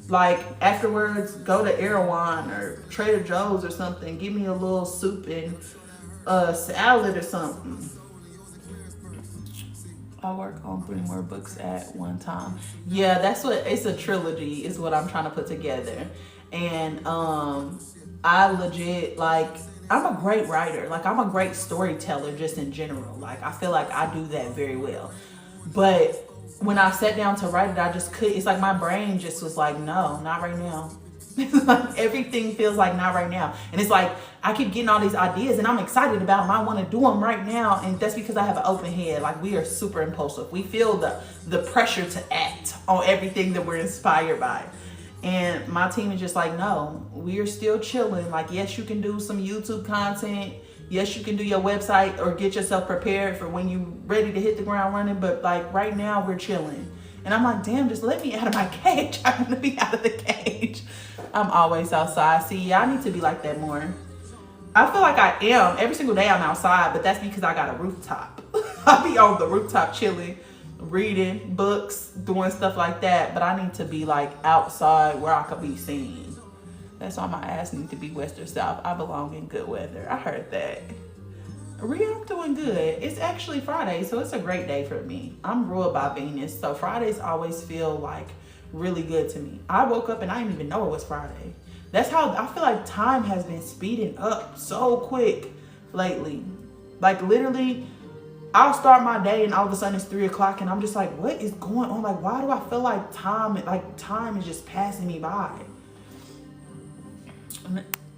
Like, afterwards, go to Erewhon or Trader Joe's or something. Give me a little soup and salad or something. I work on 3 more books at one time. Yeah, that's what, it's a trilogy is what I'm trying to put together. And I legit, like, I'm a great writer. Like, I'm a great storyteller just in general. Like, I feel like I do that very well. But when I sat down to write it, I just couldn't. It's like my brain just was like, no, not right now. It's like everything feels like not right now. And it's like I keep getting all these ideas and I'm excited about them. I want to do them right now. And that's because I have an open head. Like, we are super impulsive. We feel the pressure to act on everything that we're inspired by. And my team is just like, no, we are still chilling. Like, yes, you can do some YouTube content. Yes, you can do your website or get yourself prepared for when you're ready to hit the ground running. But like right now we're chilling. And I'm like, damn, just let me out of my cage. I want to be out of the cage. I'm always outside. See, yeah, I need to be like that more. I feel like I am. Every single day I'm outside, but that's because I got a rooftop. I'll be on the rooftop chilling, reading books, doing stuff like that. But I need to be like outside where I could be seen. That's why my ass needs to be west or south. I belong in good weather. I heard that. Rhea, I'm doing good. It's actually Friday, so it's a great day for me. I'm ruled by Venus, so Fridays always feel like really good to me. I woke up and I didn't even know it was Friday. That's how I feel like time has been speeding up so quick lately. Like literally, I'll start my day and all of a sudden it's 3 o'clock and I'm just like, what is going on? Like, why do I feel like time is just passing me by?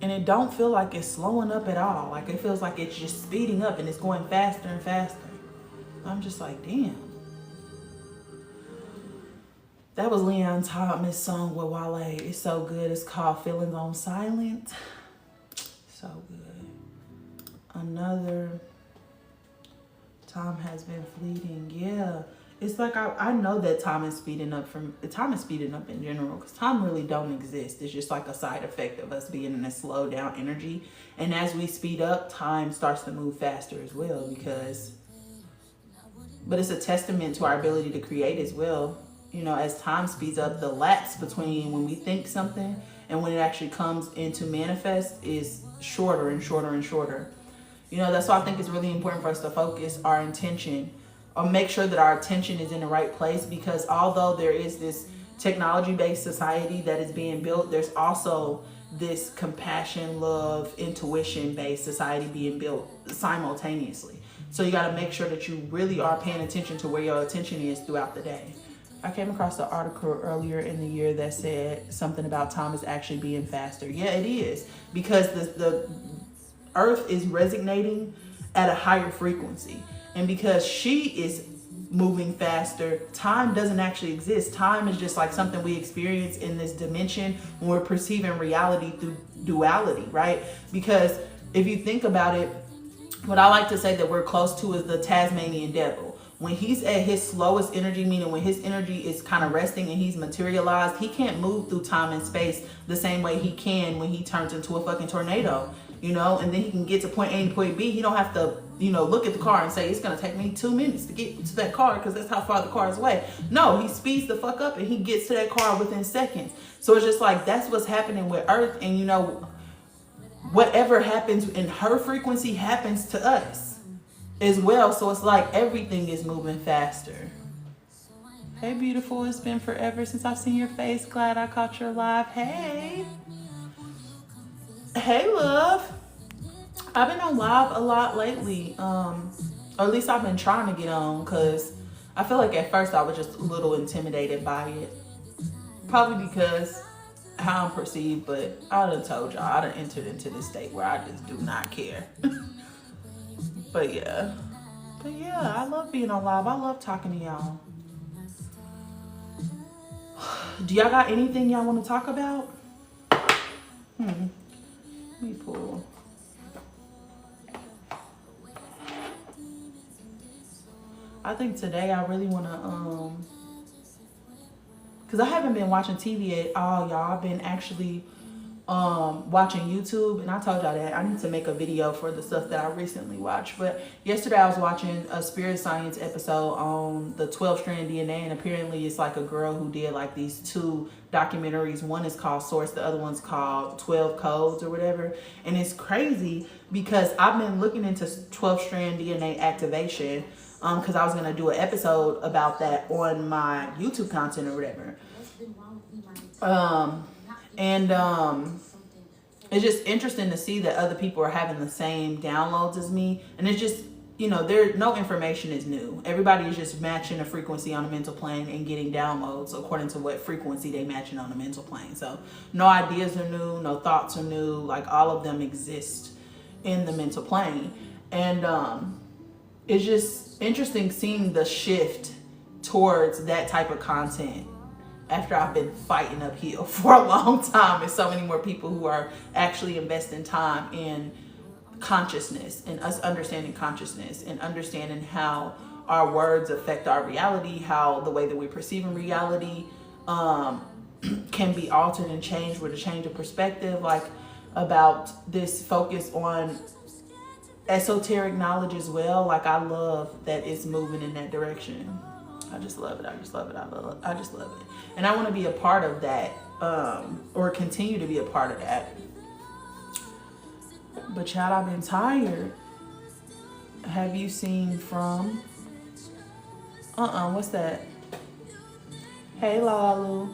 And it don't feel like it's slowing up at all. Like it feels like it's just speeding up and it's going faster and faster. I'm just like, damn. That was Leon Thomas' song with Wale. It's so good. It's called Feelings on Silent. So good. Another Time Has Been Fleeting. Yeah. It's like I know that time is speeding up in general, because time really don't exist. It's just like a side effect of us being in a slow down energy. And as we speed up, time starts to move faster as well, but it's a testament to our ability to create as well. You know, as time speeds up, the lapse between when we think something and when it actually comes into manifest is shorter and shorter and shorter. You know, that's why I think it's really important for us to focus our intention, or make sure that our attention is in the right place, because although there is this technology-based society that is being built, there's also this compassion, love, intuition-based society being built simultaneously. So you got to make sure that you really are paying attention to where your attention is throughout the day. I came across an article earlier in the year that said something about time is actually being faster. Yeah, it is, because the earth is resonating at a higher frequency. And because she is moving faster, time doesn't actually exist. Time is just like something we experience in this dimension when we're perceiving reality through duality, right? Because if you think about it, what I like to say that we're close to is the Tasmanian devil. When he's at his slowest energy, meaning when his energy is kind of resting and he's materialized, he can't move through time and space the same way he can when he turns into a fucking tornado, you know, and then he can get to point A and point B. He don't have to, you know, look at the car and say, it's going to take me 2 minutes to get to that car because that's how far the car is away. No, he speeds the fuck up and he gets to that car within seconds. So it's just like, that's what's happening with Earth. And, you know, whatever happens in her frequency happens to us as well. So it's like everything is moving faster. Hey, beautiful. It's been forever since I've seen your face. Glad I caught your live. Hey. Hey, love. I've been on live a lot lately. Or at least I've been trying to get on, because I feel like at first I was just a little intimidated by it. Probably because how I'm perceived, but I done told y'all, I done entered into this state where I just do not care. But yeah, I love being on live. I love talking to y'all. Do y'all got anything y'all want to talk about? Let me pull. I think today I really want to, because I haven't been watching TV at all, y'all. I've been actually watching YouTube, and I told y'all that I need to make a video for the stuff that I recently watched. But yesterday I was watching a Spirit Science episode on the 12-strand DNA, and apparently it's like a girl who did like these 2 documentaries. One is called Source, the other one's called 12 Codes or whatever. And it's crazy because I've been looking into 12-strand DNA activation because I was going to do an episode about that on my YouTube content or whatever. It's just interesting to see that other people are having the same downloads as me. And it's just, you know, no information is new. Everybody is just matching a frequency on a mental plane and getting downloads according to what frequency they matching on a mental plane. So no ideas are new, no thoughts are new. Like, all of them exist in the mental plane. And it's just interesting seeing the shift towards that type of content after I've been fighting uphill for a long time. There's so many more people who are actually investing time in consciousness and us understanding consciousness and understanding how our words affect our reality, how the way that we're perceiving reality can be altered and changed with a change of perspective, like about this focus on esoteric knowledge as well. Like, I love that it's moving in that direction. I just love it. I just love it. And I want to be a part of that, or continue to be a part of that. But child, I've been tired. Have you seen From? What's that? Hey, Lalu.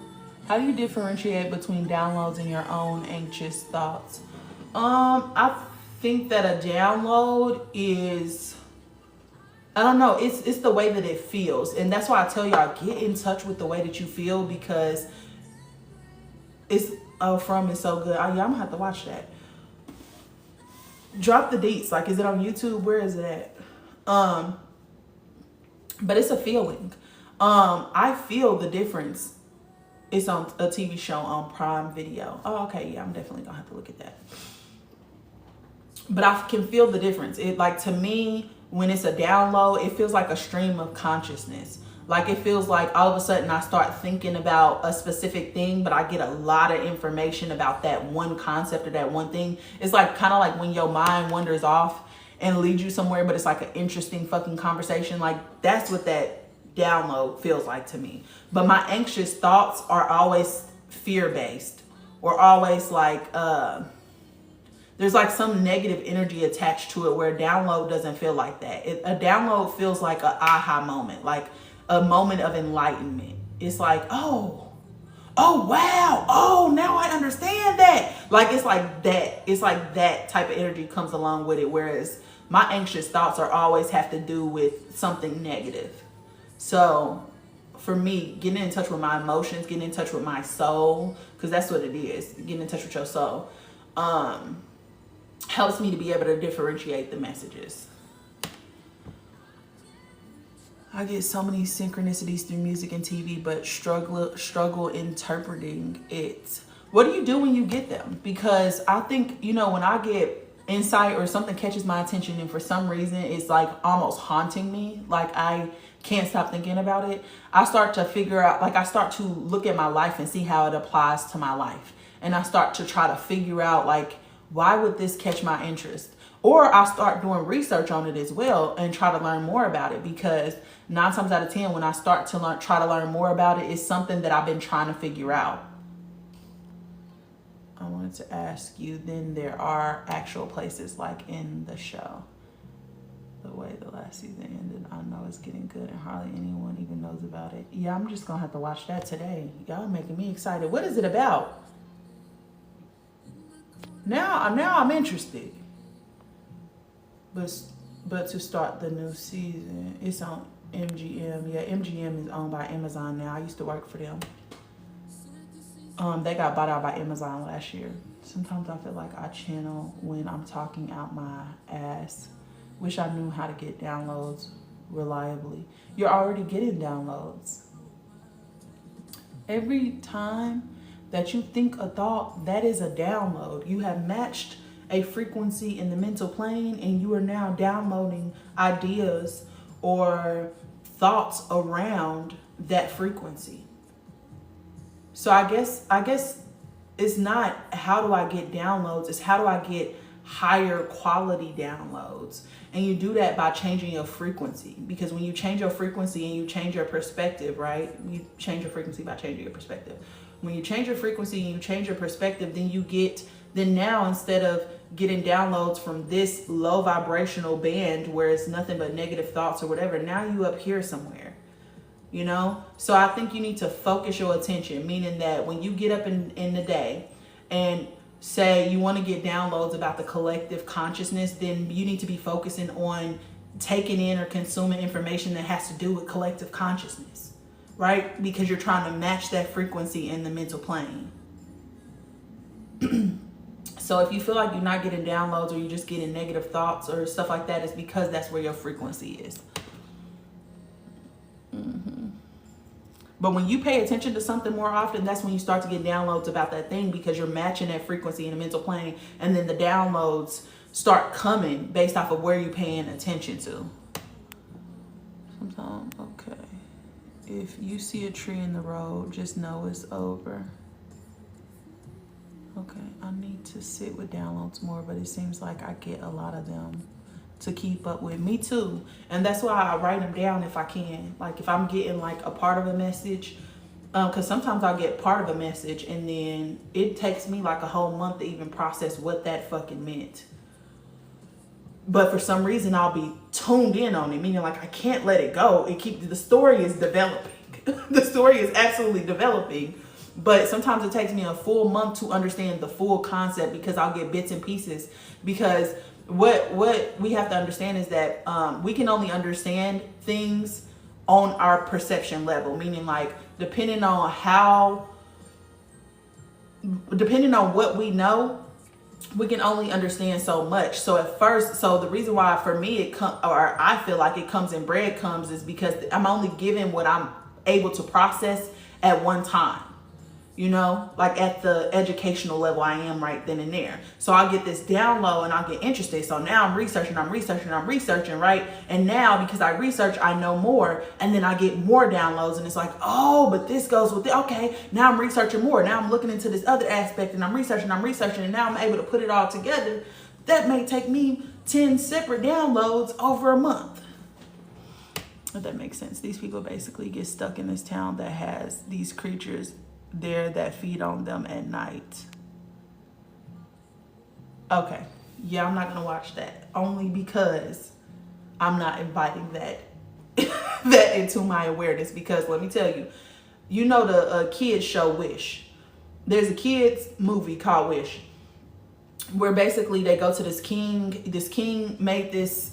How do you differentiate between downloads and your own anxious thoughts? I think that a download is, I don't know, it's the way that it feels. And that's why I tell y'all, get in touch with the way that you feel, because it's, From is so good. Yeah, I'm gonna have to watch that. Drop the deets. Like, is it on YouTube? Where is it at? But it's a feeling. I feel the difference. It's on a TV show on Prime Video. Oh, okay, yeah, I'm definitely gonna have to look at that. But I can feel the difference. It, like, to me, when it's a download, it feels like a stream of consciousness. Like, it feels like all of a sudden I start thinking about a specific thing, but I get a lot of information about that one concept or that one thing. It's like kind of like when your mind wanders off and leads you somewhere, but it's like an interesting fucking conversation. Like, that's what that download feels like to me. But my anxious thoughts are always fear-based, or always like there's like some negative energy attached to it, where a download doesn't feel like that. A download feels like an aha moment, like a moment of enlightenment. It's like, oh wow, oh, now I understand that. Like, it's like that type of energy comes along with it, whereas my anxious thoughts are always have to do with something negative. So for me, getting in touch with my emotions, getting in touch with my soul, because that's what it is, getting in touch with your soul, helps me to be able to differentiate the messages. I get so many synchronicities through music and TV, but struggle interpreting it. What do you do when you get them? Because I think, when I get insight or something catches my attention, and for some reason it's like almost haunting me, like I can't stop thinking about it, I start to figure out, like I start to look at my life and see how it applies to my life. And I start to try to figure out, like, why would this catch my interest? Or I start doing research on it as well and try to learn more about it, because 9 times out of 10, when I start to try to learn more about it, it's something that I've been trying to figure out. I wanted to ask you, then there are actual places like in the show. The way the last season ended, I know it's getting good and hardly anyone even knows about it. Yeah, I'm just gonna have to watch that today. Y'all making me excited. What is it about? Now I'm interested. But to start the new season, it's on MGM. Yeah, MGM is owned by Amazon now. I used to work for them. They got bought out by Amazon last year. Sometimes I feel like I channel when I'm talking out my ass. Wish I knew how to get downloads reliably. You're already getting downloads. Every time that you think a thought, that is a download. You have matched a frequency in the mental plane, and you are now downloading ideas or thoughts around that frequency. So I guess it's not how do I get downloads, it's how do I get higher quality downloads. And you do that by changing your frequency, because when you change your frequency and you change your perspective, right? You change your frequency by changing your perspective. When you change your frequency and you change your perspective, then now instead of getting downloads from this low vibrational band where it's nothing but negative thoughts or whatever, now you up here somewhere, So I think you need to focus your attention, meaning that when you get up in the day and say you want to get downloads about the collective consciousness, then you need to be focusing on taking in or consuming information that has to do with collective consciousness, right? Because you're trying to match that frequency in the mental plane. So if you feel like you're not getting downloads, or you're just getting negative thoughts or stuff like that, it's because that's where your frequency is. But when you pay attention to something more often, that's when you start to get downloads about that thing, because you're matching that frequency in the mental plane, and then the downloads start coming based off of where you're paying attention to. Sometimes, okay. If you see a tree in the road, just know it's over. Okay, I need to sit with downloads more, but it seems like I get a lot of them to keep up with. Me too. And that's why I write them down if I can. Like if I'm getting like a part of a message, because sometimes I'll get part of a message and then it takes me like a whole month to even process what that fucking meant. But for some reason I'll be tuned in on it, meaning like I can't let it go. The story is developing. The story is absolutely developing. But sometimes it takes me a full month to understand the full concept, because I'll get bits and pieces. Because what we have to understand is that we can only understand things on our perception level, meaning like depending on what we know, we can only understand so much. So at first, so the reason why for me I feel like it comes in breadcrumbs is because I'm only given what I'm able to process at one time. You know, like at the educational level I am right then and there. So I'll get this download and I'll get interested. So now I'm researching, right? And now because I research, I know more, and then I get more downloads, and it's like, oh, but this goes with it. Okay, now I'm researching more. Now I'm looking into this other aspect, and I'm researching, and now I'm able to put it all together. That may take me 10 separate downloads over a month. If that makes sense. These people basically get stuck in this town that has these creatures there that feed on them at night. Okay, yeah, I'm not gonna watch that, only because I'm not inviting that that into my awareness. Because let me tell you, you know the kids show Wish. There's a kids movie called Wish, where basically they go to this king. This king made this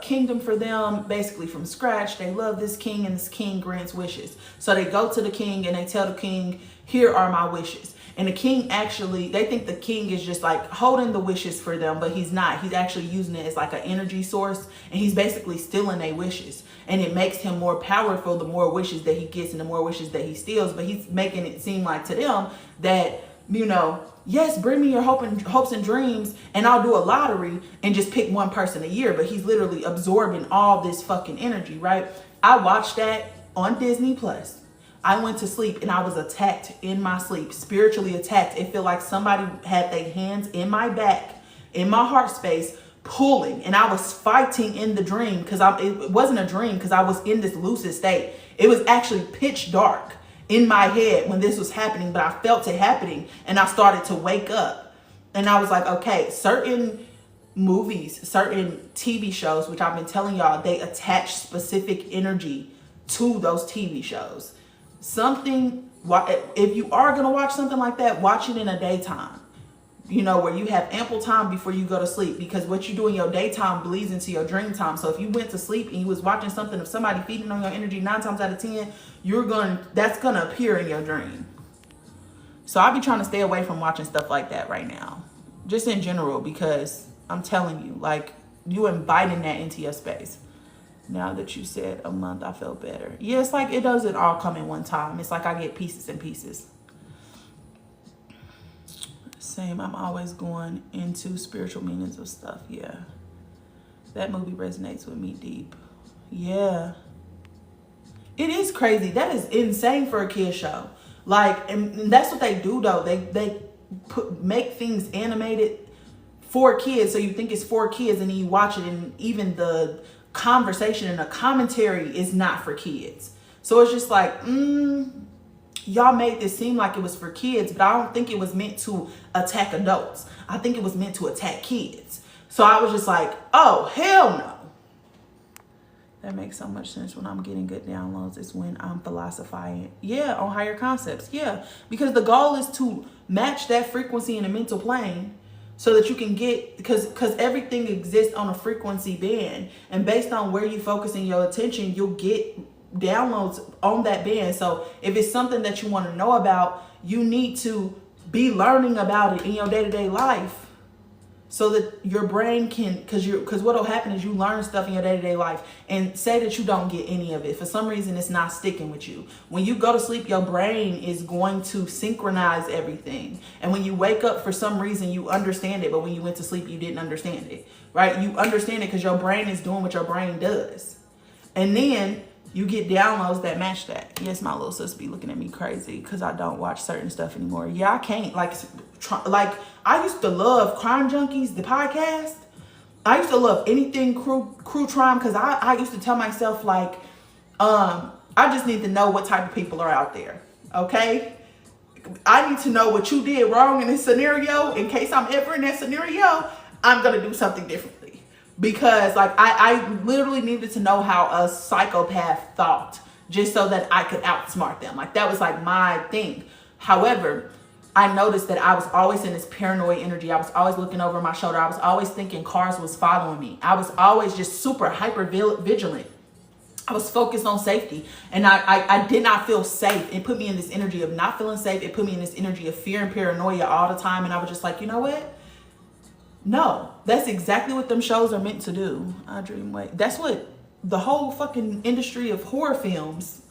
kingdom for them basically from scratch. They love this king, and this king grants wishes. So they go to the king and they tell the king, here are my wishes. And the king actually, they think the king is just like holding the wishes for them, but he's not. He's actually using it as like an energy source, and he's basically stealing their wishes. And it makes him more powerful the more wishes that he gets and the more wishes that he steals. But he's making it seem like to them that, you know, yes, bring me your hopes and dreams, and I'll do a lottery and just pick one person a year. But he's literally absorbing all this fucking energy, right? I watched that on Disney Plus. I went to sleep and I was attacked in my sleep, spiritually attacked. It felt like somebody had their hands in my back, in my heart space, pulling, and I was fighting in the dream, because it wasn't a dream, because I was in this lucid state. It was actually pitch dark in my head when this was happening, but I felt it happening, and I started to wake up. And I was like, okay, certain movies, certain TV shows, which I've been telling y'all, they attach specific energy to those TV shows. If you are going to watch something like that, watch it in a daytime, you know, where you have ample time before you go to sleep, because what you do in your daytime bleeds into your dream time. So if you went to sleep and you was watching something of somebody feeding on your energy, 9 times out of 10, that's going to appear in your dream. So I'll be trying to stay away from watching stuff like that right now, just in general, because I'm telling you, like, you inviting that into your space. Now that you said a month, I feel better. Yeah, it's like it doesn't all come in one time. It's like I get pieces and pieces. Same, I'm always going into spiritual meanings of stuff. Yeah, that movie resonates with me deep. Yeah, it is crazy. That is insane for a kid show. Like, and that's what they do though. They make things animated for kids, so you think it's for kids, and then you watch it, and even the conversation and the commentary is not for kids. So it's just like, y'all made this seem like it was for kids, but I don't think it was meant to attack adults. I think it was meant to attack kids. So I was just like, oh, hell no. That makes so much sense. When I'm getting good downloads, it's when I'm philosophizing. Yeah, on higher concepts. Yeah, because the goal is to match that frequency in the mental plane, so that you can get, because everything exists on a frequency band, and based on where you focusing your attention, you'll get downloads on that band. So if it's something that you want to know about, you need to be learning about it in your day-to-day life, so that your brain can, because what'll happen is you learn stuff in your day-to-day life, and say that you don't get any of it. For some reason, it's not sticking with you. When you go to sleep, your brain is going to synchronize everything. And when you wake up, for some reason, you understand it. But when you went to sleep, you didn't understand it, right? You understand it because your brain is doing what your brain does. And then you get downloads that match that. Yes, my little sis be looking at me crazy because I don't watch certain stuff anymore. Yeah, I can't. Like I used to love Crime Junkies, the podcast. I used to love anything True Crime, because I used to tell myself, like, I just need to know what type of people are out there, okay? I need to know what you did wrong in this scenario. In case I'm ever in that scenario, I'm going to do something differently. Because, like, I literally needed to know how a psychopath thought, just so that I could outsmart them. Like, that was, like, my thing. However, I noticed that I was always in this paranoid energy. I was always looking over my shoulder. I was always thinking cars was following me. I was always just super hyper vigilant. I was focused on safety, and I did not feel safe. It put me in this energy of not feeling safe. It put me in this energy of fear and paranoia all the time. And I was just like, you know what? No, that's exactly what them shows are meant to do. I Dream Awake. That's what the whole fucking industry of horror films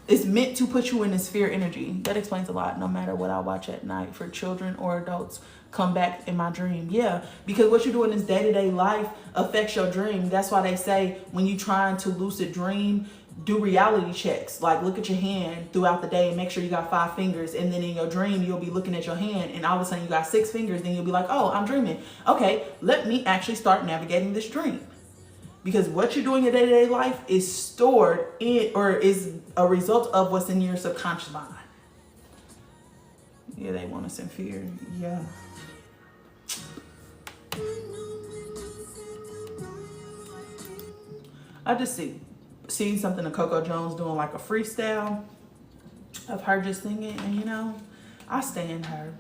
is meant to put you in this fear energy. That explains a lot. No matter what I watch at night, for children or adults, come back in my dream. Yeah, because what you do in this day-to-day life affects your dream. That's why they say when you trying to lucid dream, do reality checks. Like, look at your hand throughout the day and make sure you got 5 fingers. And then in your dream, you'll be looking at your hand and all of a sudden you got 6 fingers. Then you'll be like, oh, I'm dreaming. Okay, let me actually start navigating this dream. Because what you're doing in your day-to-day life is stored in, or is a result of what's in your subconscious mind. Yeah, they want us in fear. Yeah. I just seen something of Coco Jones doing like a freestyle of her just singing, and you know, I stand her.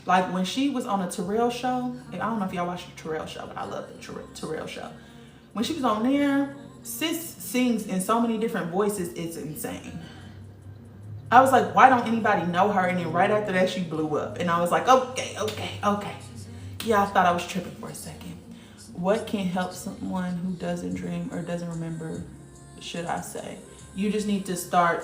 Like when she was on a Terrell show, I don't know if y'all watched the Terrell show, but I love the Terrell show. When she was on there, sis sings in so many different voices, it's insane. I was like, why don't anybody know her? And then right after that, she blew up. And I was like, okay. Yeah, I thought I was tripping for a second. What can help someone who doesn't dream or doesn't remember, should I say? You just need to start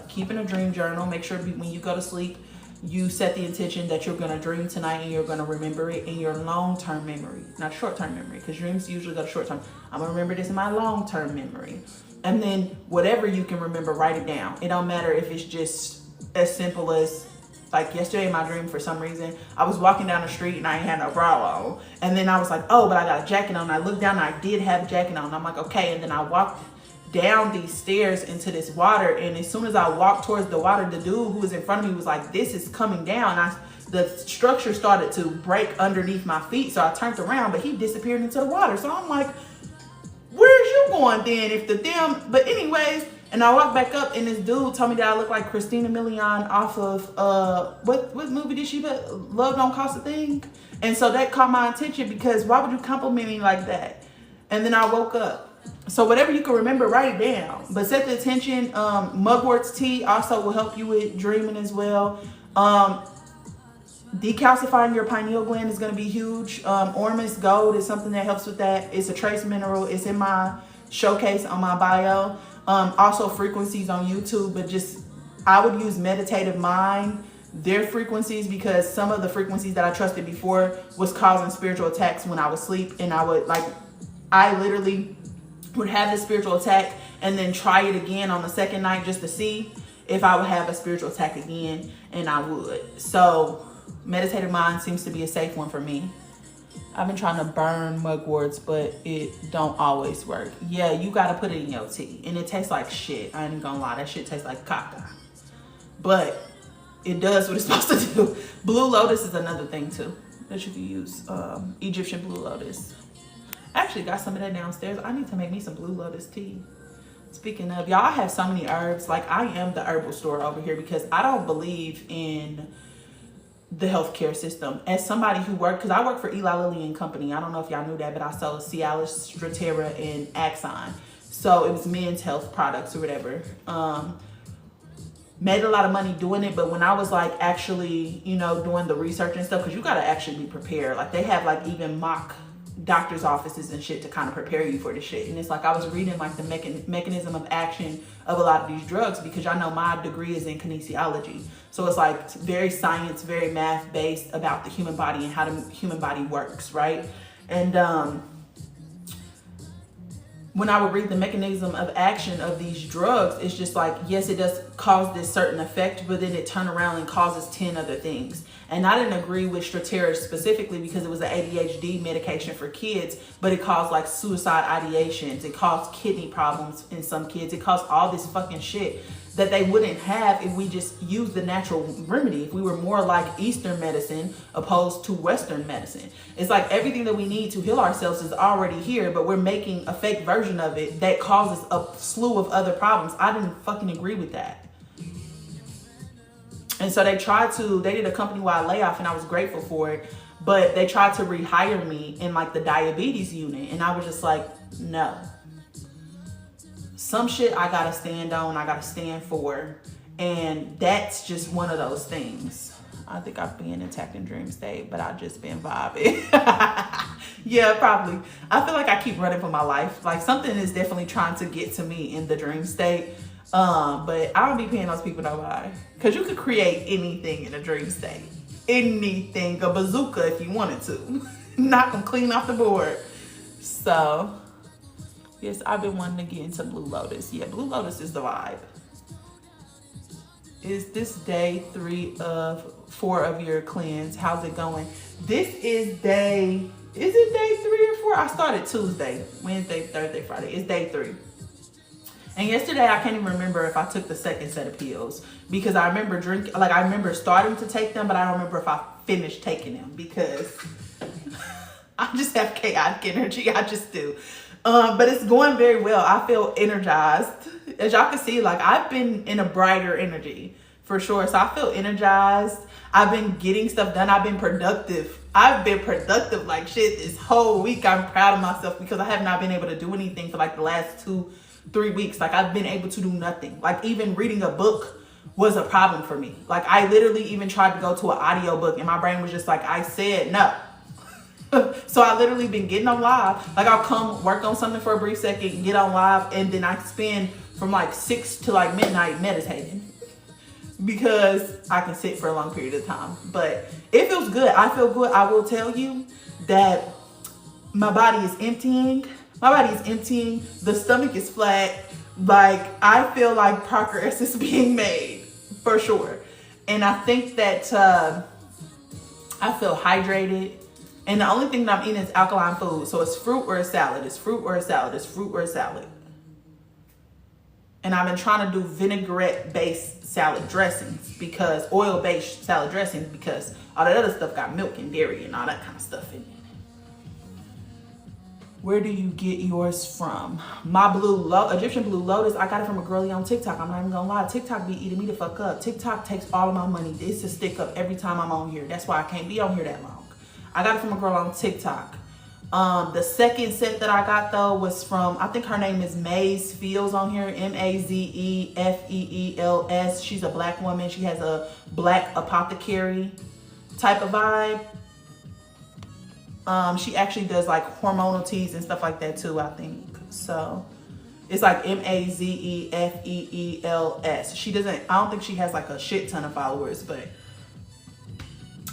keeping a dream journal. Make sure when you go to sleep, you set the intention that you're going to dream tonight and you're going to remember it in your long-term memory, not short-term memory, because dreams usually go to short-term. I'm going to remember this in my long-term memory. And then whatever you can remember, write it down. It don't matter if it's just as simple as, like yesterday in my dream, for some reason, I was walking down the street and I ain't had no bra on. And then I was like, oh, but I got a jacket on. And I looked down and I did have a jacket on. And I'm like, okay. And then I walked down these stairs into this water, and as soon as I walked towards the water, the dude who was in front of me was like, this is coming down. The structure started to break underneath my feet, so I turned around, but he disappeared into the water. So I'm like, where's you going then? But anyways, and I walked back up, and this dude told me that I look like Christina Milian off of what movie did she put? Love Don't Cost a Thing. And so that caught my attention, because why would you compliment me like that? And then I woke up. So whatever you can remember, write it down. But set the attention. Mugwort's tea also will help you with dreaming as well. Decalcifying your pineal gland is going to be huge. Ormus Gold is something that helps with that. It's a trace mineral. It's in my showcase on my bio. Also frequencies on YouTube, but I would use Meditative Mind, their frequencies, because some of the frequencies that I trusted before was causing spiritual attacks when I was asleep. And I literally would have this spiritual attack and then try it again on the second night just to see if I would have a spiritual attack again, and I would. So Meditative Mind seems to be a safe one for me. I've been trying to burn mugworts, but it don't always work. Yeah, you gotta put it in your tea, and it tastes like shit. I ain't gonna lie, that shit tastes like caca. But it does what it's supposed to do. Blue lotus is another thing too that you can use. Egyptian blue lotus. I actually got some of that downstairs. I need to make me some blue lotus tea. Speaking of, y'all, I have so many herbs. Like, I am the herbal store over here, because I don't believe in the healthcare system. As somebody who because I work for Eli Lilly and Company. I don't know if y'all knew that, but I sell Cialis, Strattera, and Axon. So it was men's health products or whatever. Made a lot of money doing it, but when I was like actually, doing the research and stuff, because you got to actually be prepared. Like, they have like even mock doctor's offices and shit to kind of prepare you for the shit. And it's like, I was reading like the mechanism of action of a lot of these drugs, because y'all know my degree is in kinesiology. So it's like very science, very math based about the human body and how the human body works, right? And when I would read the mechanism of action of these drugs, it's just like, yes, it does cause this certain effect, but then it turns around and causes 10 other things. And I didn't agree with Strattera specifically because it was an ADHD medication for kids, but it caused like suicide ideations. It caused kidney problems in some kids. It caused all this fucking shit that they wouldn't have if we just used the natural remedy. If we were more like Eastern medicine opposed to Western medicine. It's like everything that we need to heal ourselves is already here, but we're making a fake version of it that causes a slew of other problems. I didn't fucking agree with that. And so they did a company-wide layoff, and I was grateful for it. But they tried to rehire me in like the diabetes unit. And I was just like, no. Some shit I gotta stand on, I gotta stand for. And that's just one of those things. I think I've been attacked in dream state, but I've just been vibing. Yeah, probably. I feel like I keep running for my life. Like something is definitely trying to get to me in the dream state. But I don't be paying those people no mind. Because you could create anything in a dream state. Anything. A bazooka if you wanted to. Knock them clean off the board. So, yes, I've been wanting to get into Blue Lotus. Yeah, Blue Lotus is the vibe. Is this day 3 of 4 of your cleanse? How's it going? This is day 3 or 4? I started Tuesday, Wednesday, Thursday, Friday. It's day 3. And yesterday, I can't even remember if I took the second set of pills because I remember I remember starting to take them, but I don't remember if I finished taking them because I just have chaotic energy. I just do. But it's going very well. I feel energized. As y'all can see, like I've been in a brighter energy for sure. So I feel energized. I've been getting stuff done. I've been productive. Like shit this whole week. I'm proud of myself because I have not been able to do anything for like the last 2-3 weeks. Like I've been able to do nothing. Like even reading a book was a problem for me. Like I literally even tried to go to an audio book and my brain was just like, I said no. So I literally been getting on live. Like I'll come work on something for a brief second, get on live, and then I spend from like 6 to like midnight meditating because I can sit for a long period of time. But it feels good. I feel good. I will tell you that my body is emptying. The stomach is flat. Like I feel like progress is being made for sure. And I think that I feel hydrated. And the only thing that I'm eating is alkaline food. So it's fruit or a salad. And I've been trying to do vinaigrette-based salad dressings because oil-based salad dressings because all that other stuff got milk and dairy and all that kind of stuff in it. Where do you get yours from? My Egyptian Blue Lotus, I got it from a girlie on TikTok. I'm not even gonna lie. TikTok be eating me the fuck up. TikTok takes all of my money. It's a stick up every time I'm on here. That's why I can't be on here that long. I got it from a girl on TikTok. The second set that I got though was from, I think her name is Maze Fields on here, Mazefeels. She's a black woman. She has a black apothecary type of vibe. She actually does like hormonal teas and stuff like that too, I think. So it's like Mazefeels. She doesn't, I don't think she has like a shit ton of followers, but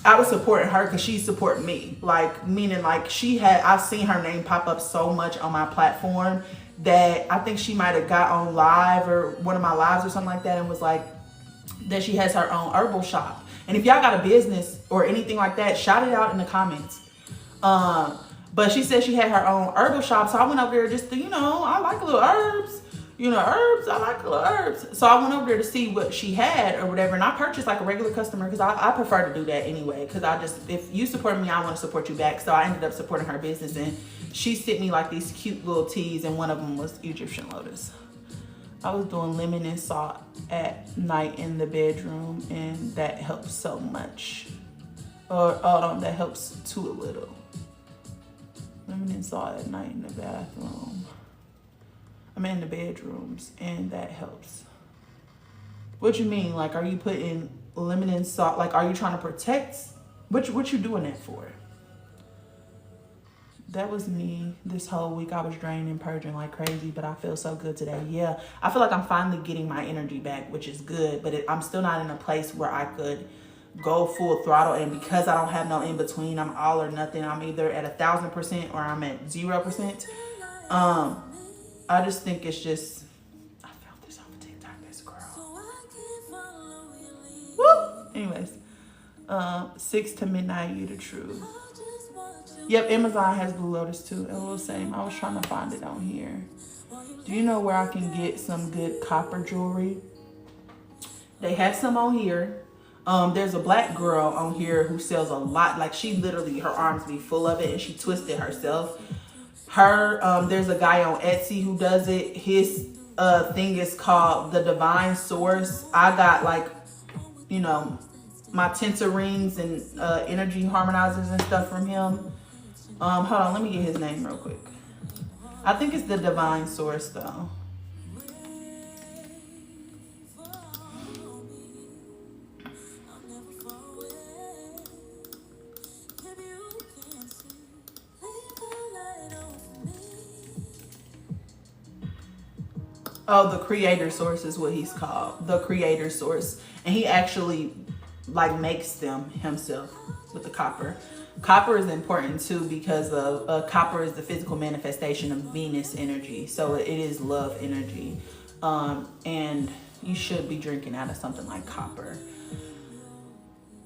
I was supporting her because she's supporting me. Like, meaning like I've seen her name pop up so much on my platform that I think she might have got on live or one of my lives or something like that and was like, that she has her own herbal shop. And if y'all got a business or anything like that, shout it out in the comments. But she said she had her own herbal shop. So I went over there just to, I like little herbs. I like little herbs. So I went over there to see what she had or whatever. And I purchased like a regular customer because I prefer to do that anyway. Because if you support me, I want to support you back. So I ended up supporting her business. And she sent me like these cute little teas. And one of them was Egyptian Lotus. I was doing lemon and salt at night in the bedroom. And that helps so much. That helps too a little. Lemon and salt at night in the bathroom. I'm in the bedrooms and that helps. What you mean? Like, are you putting lemon and salt? Like, are you trying to protect? What you doing that for? That was me this whole week. I was draining and purging like crazy, but I feel so good today. Yeah, I feel like I'm finally getting my energy back, which is good, but I'm still not in a place where I could go full throttle. And because I don't have no in between, I'm all or nothing. I'm either at 1,000% or I'm at 0%. I just think it's just, I found this on TikTok, this girl. Woo! Anyways, 6 to midnight, you the truth. Yep, Amazon has Blue Lotus too. It was the same. I was trying to find it on here. Do you know where I can get some good copper jewelry? They have some on here. There's a black girl on here who sells a lot. Like she literally, her arms be full of it and she twisted herself. There's a guy on Etsy who does it. His thing is called The Divine Source. I got like you know, my tensor rings and energy harmonizers and stuff from him. Hold on, let me get his name real quick. I think it's the Divine Source though. Oh, the Creator Source is what he's called. The Creator Source. And he actually like makes them himself with the copper. Copper is important too because copper is the physical manifestation of Venus energy. So it is love energy. And you should be drinking out of something like copper.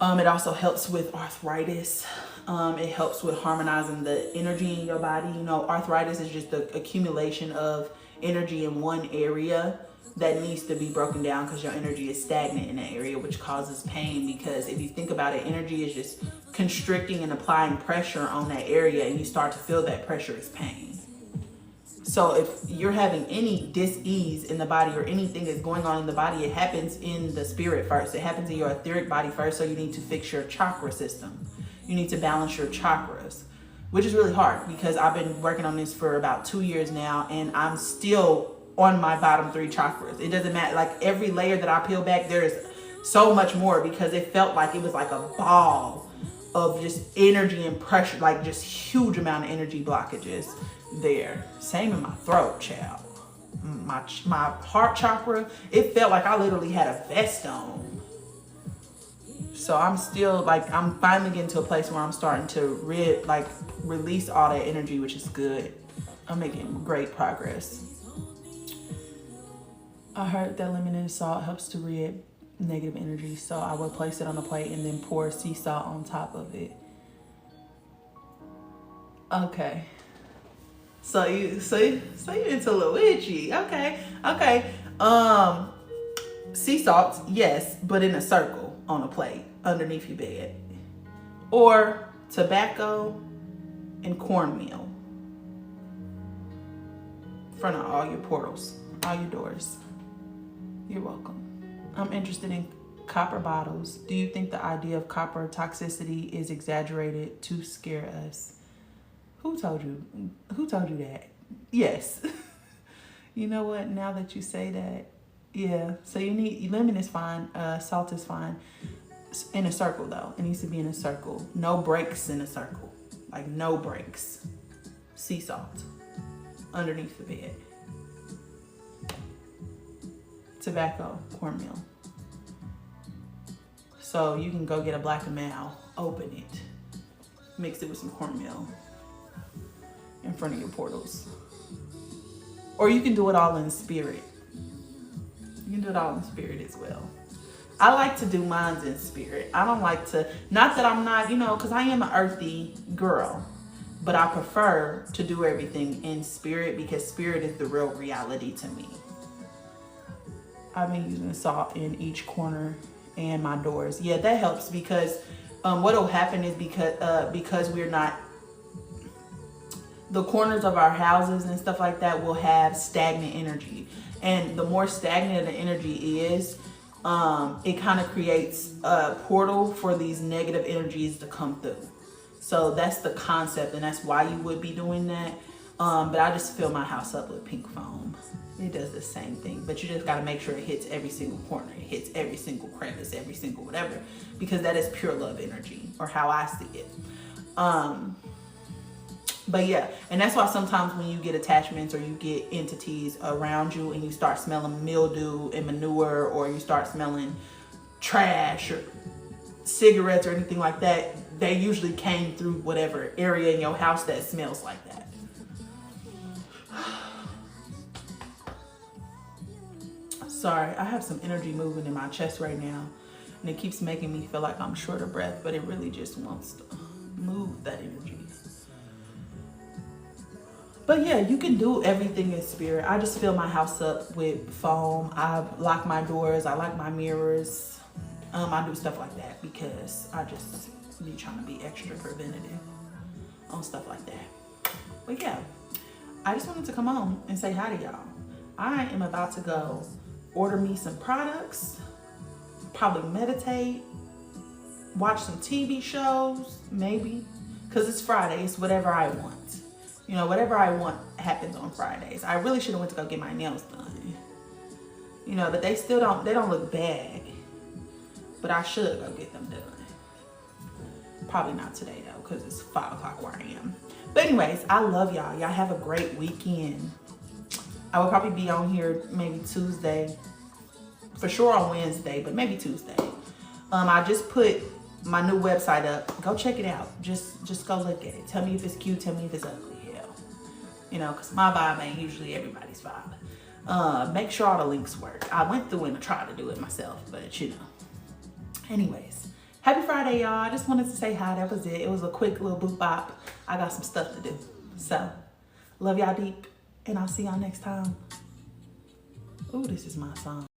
It also helps with arthritis. It helps with harmonizing the energy in your body. You know, arthritis is just the accumulation of energy in one area that needs to be broken down because your energy is stagnant in that area, which causes pain. Because if you think about it, energy is just constricting and applying pressure on that area, and you start to feel that pressure as pain. So if you're having any dis-ease in the body or anything that's going on in the body, it happens in the spirit first. It happens in your etheric body first. So you need to fix your chakra system. You need to balance your chakras, which is really hard because I've been working on this for about 2 years now, and I'm still on my bottom 3 chakras. It doesn't matter. Like every layer that I peel back, there is so much more because it felt like it was like a ball of just energy and pressure, like just huge amount of energy blockages there. Same in my throat, child. My heart chakra, it felt like I literally had a vest on. So I'm still like, I'm finally getting to a place where I'm starting to release all that energy, which is good. I'm making great progress. I heard that lemon and salt helps to rid negative energy, so I would place it on a plate and then pour sea salt on top of it. Okay. So you into a little witchy. Okay. Sea salt, yes, but in a circle on a plate underneath your bed. Or tobacco and cornmeal in front of all your portals, all your doors. You're welcome. I'm interested in copper bottles. Do you think the idea of copper toxicity is exaggerated to scare us? Who told you that? Yes. You know what? Now that you say that, yeah. So you need, lemon is fine. Salt is fine. In a circle though. It needs to be in a circle. No breaks in a circle. Like no breaks. Sea salt underneath the bed. Tobacco, cornmeal. So you can go get a black and mal, open it, mix it with some cornmeal in front of your portals. Or you can do it all in spirit. You can do it all in spirit as well. I like to do mine in spirit. I don't like to, not that I'm not, because I am an earthy girl, but I prefer to do everything in spirit because spirit is the real reality to me. I've been using salt in each corner and my doors. Yeah, that helps because what will happen is because we're not, the corners of our houses and stuff like that will have stagnant energy. And the more stagnant the energy is, it kind of creates a portal for these negative energies to come through. So that's the concept, and that's why you would be doing that. But I just fill my house up with pink foam. It does the same thing, but you just got to make sure it hits every single corner. It hits every single crevice, every single whatever, because that is pure love energy, or how I see it. But yeah, and that's why sometimes when you get attachments or you get entities around you and you start smelling mildew and manure, or you start smelling trash or cigarettes or anything like that, they usually came through whatever area in your house that smells like that. Sorry, I have some energy moving in my chest right now, and it keeps making me feel like I'm short of breath, but it really just wants to move that energy. But yeah, you can do everything in spirit. I just fill my house up with foam. I lock my doors. I lock my mirrors. I do stuff like that because I just be trying to be extra preventative on stuff like that. But yeah, I just wanted to come on and say hi to y'all. I am about to go order me some products probably meditate, watch some TV shows, maybe. Because it's Friday, it's whatever I want. You know, whatever I want happens on Fridays. I really should have went to go get my nails done. You know, but they don't look bad. But I should go get them done. Probably not today though, because it's 5 o'clock where I am. But anyways, I love y'all. Y'all have a great weekend. I will probably be on here maybe Tuesday. For sure on Wednesday, but maybe Tuesday. I just put my new website up. Go check it out. Just go look at it. Tell me if it's cute. Tell me if it's ugly. Hell, you know, because my vibe ain't usually everybody's vibe. Make sure all the links work. I went through and tried to do it myself, but you know. Anyways, happy Friday, y'all. I just wanted to say hi. That was it. It was a quick little boop bop. I got some stuff to do. So, love y'all deep, and I'll see y'all next time. Ooh, this is my song.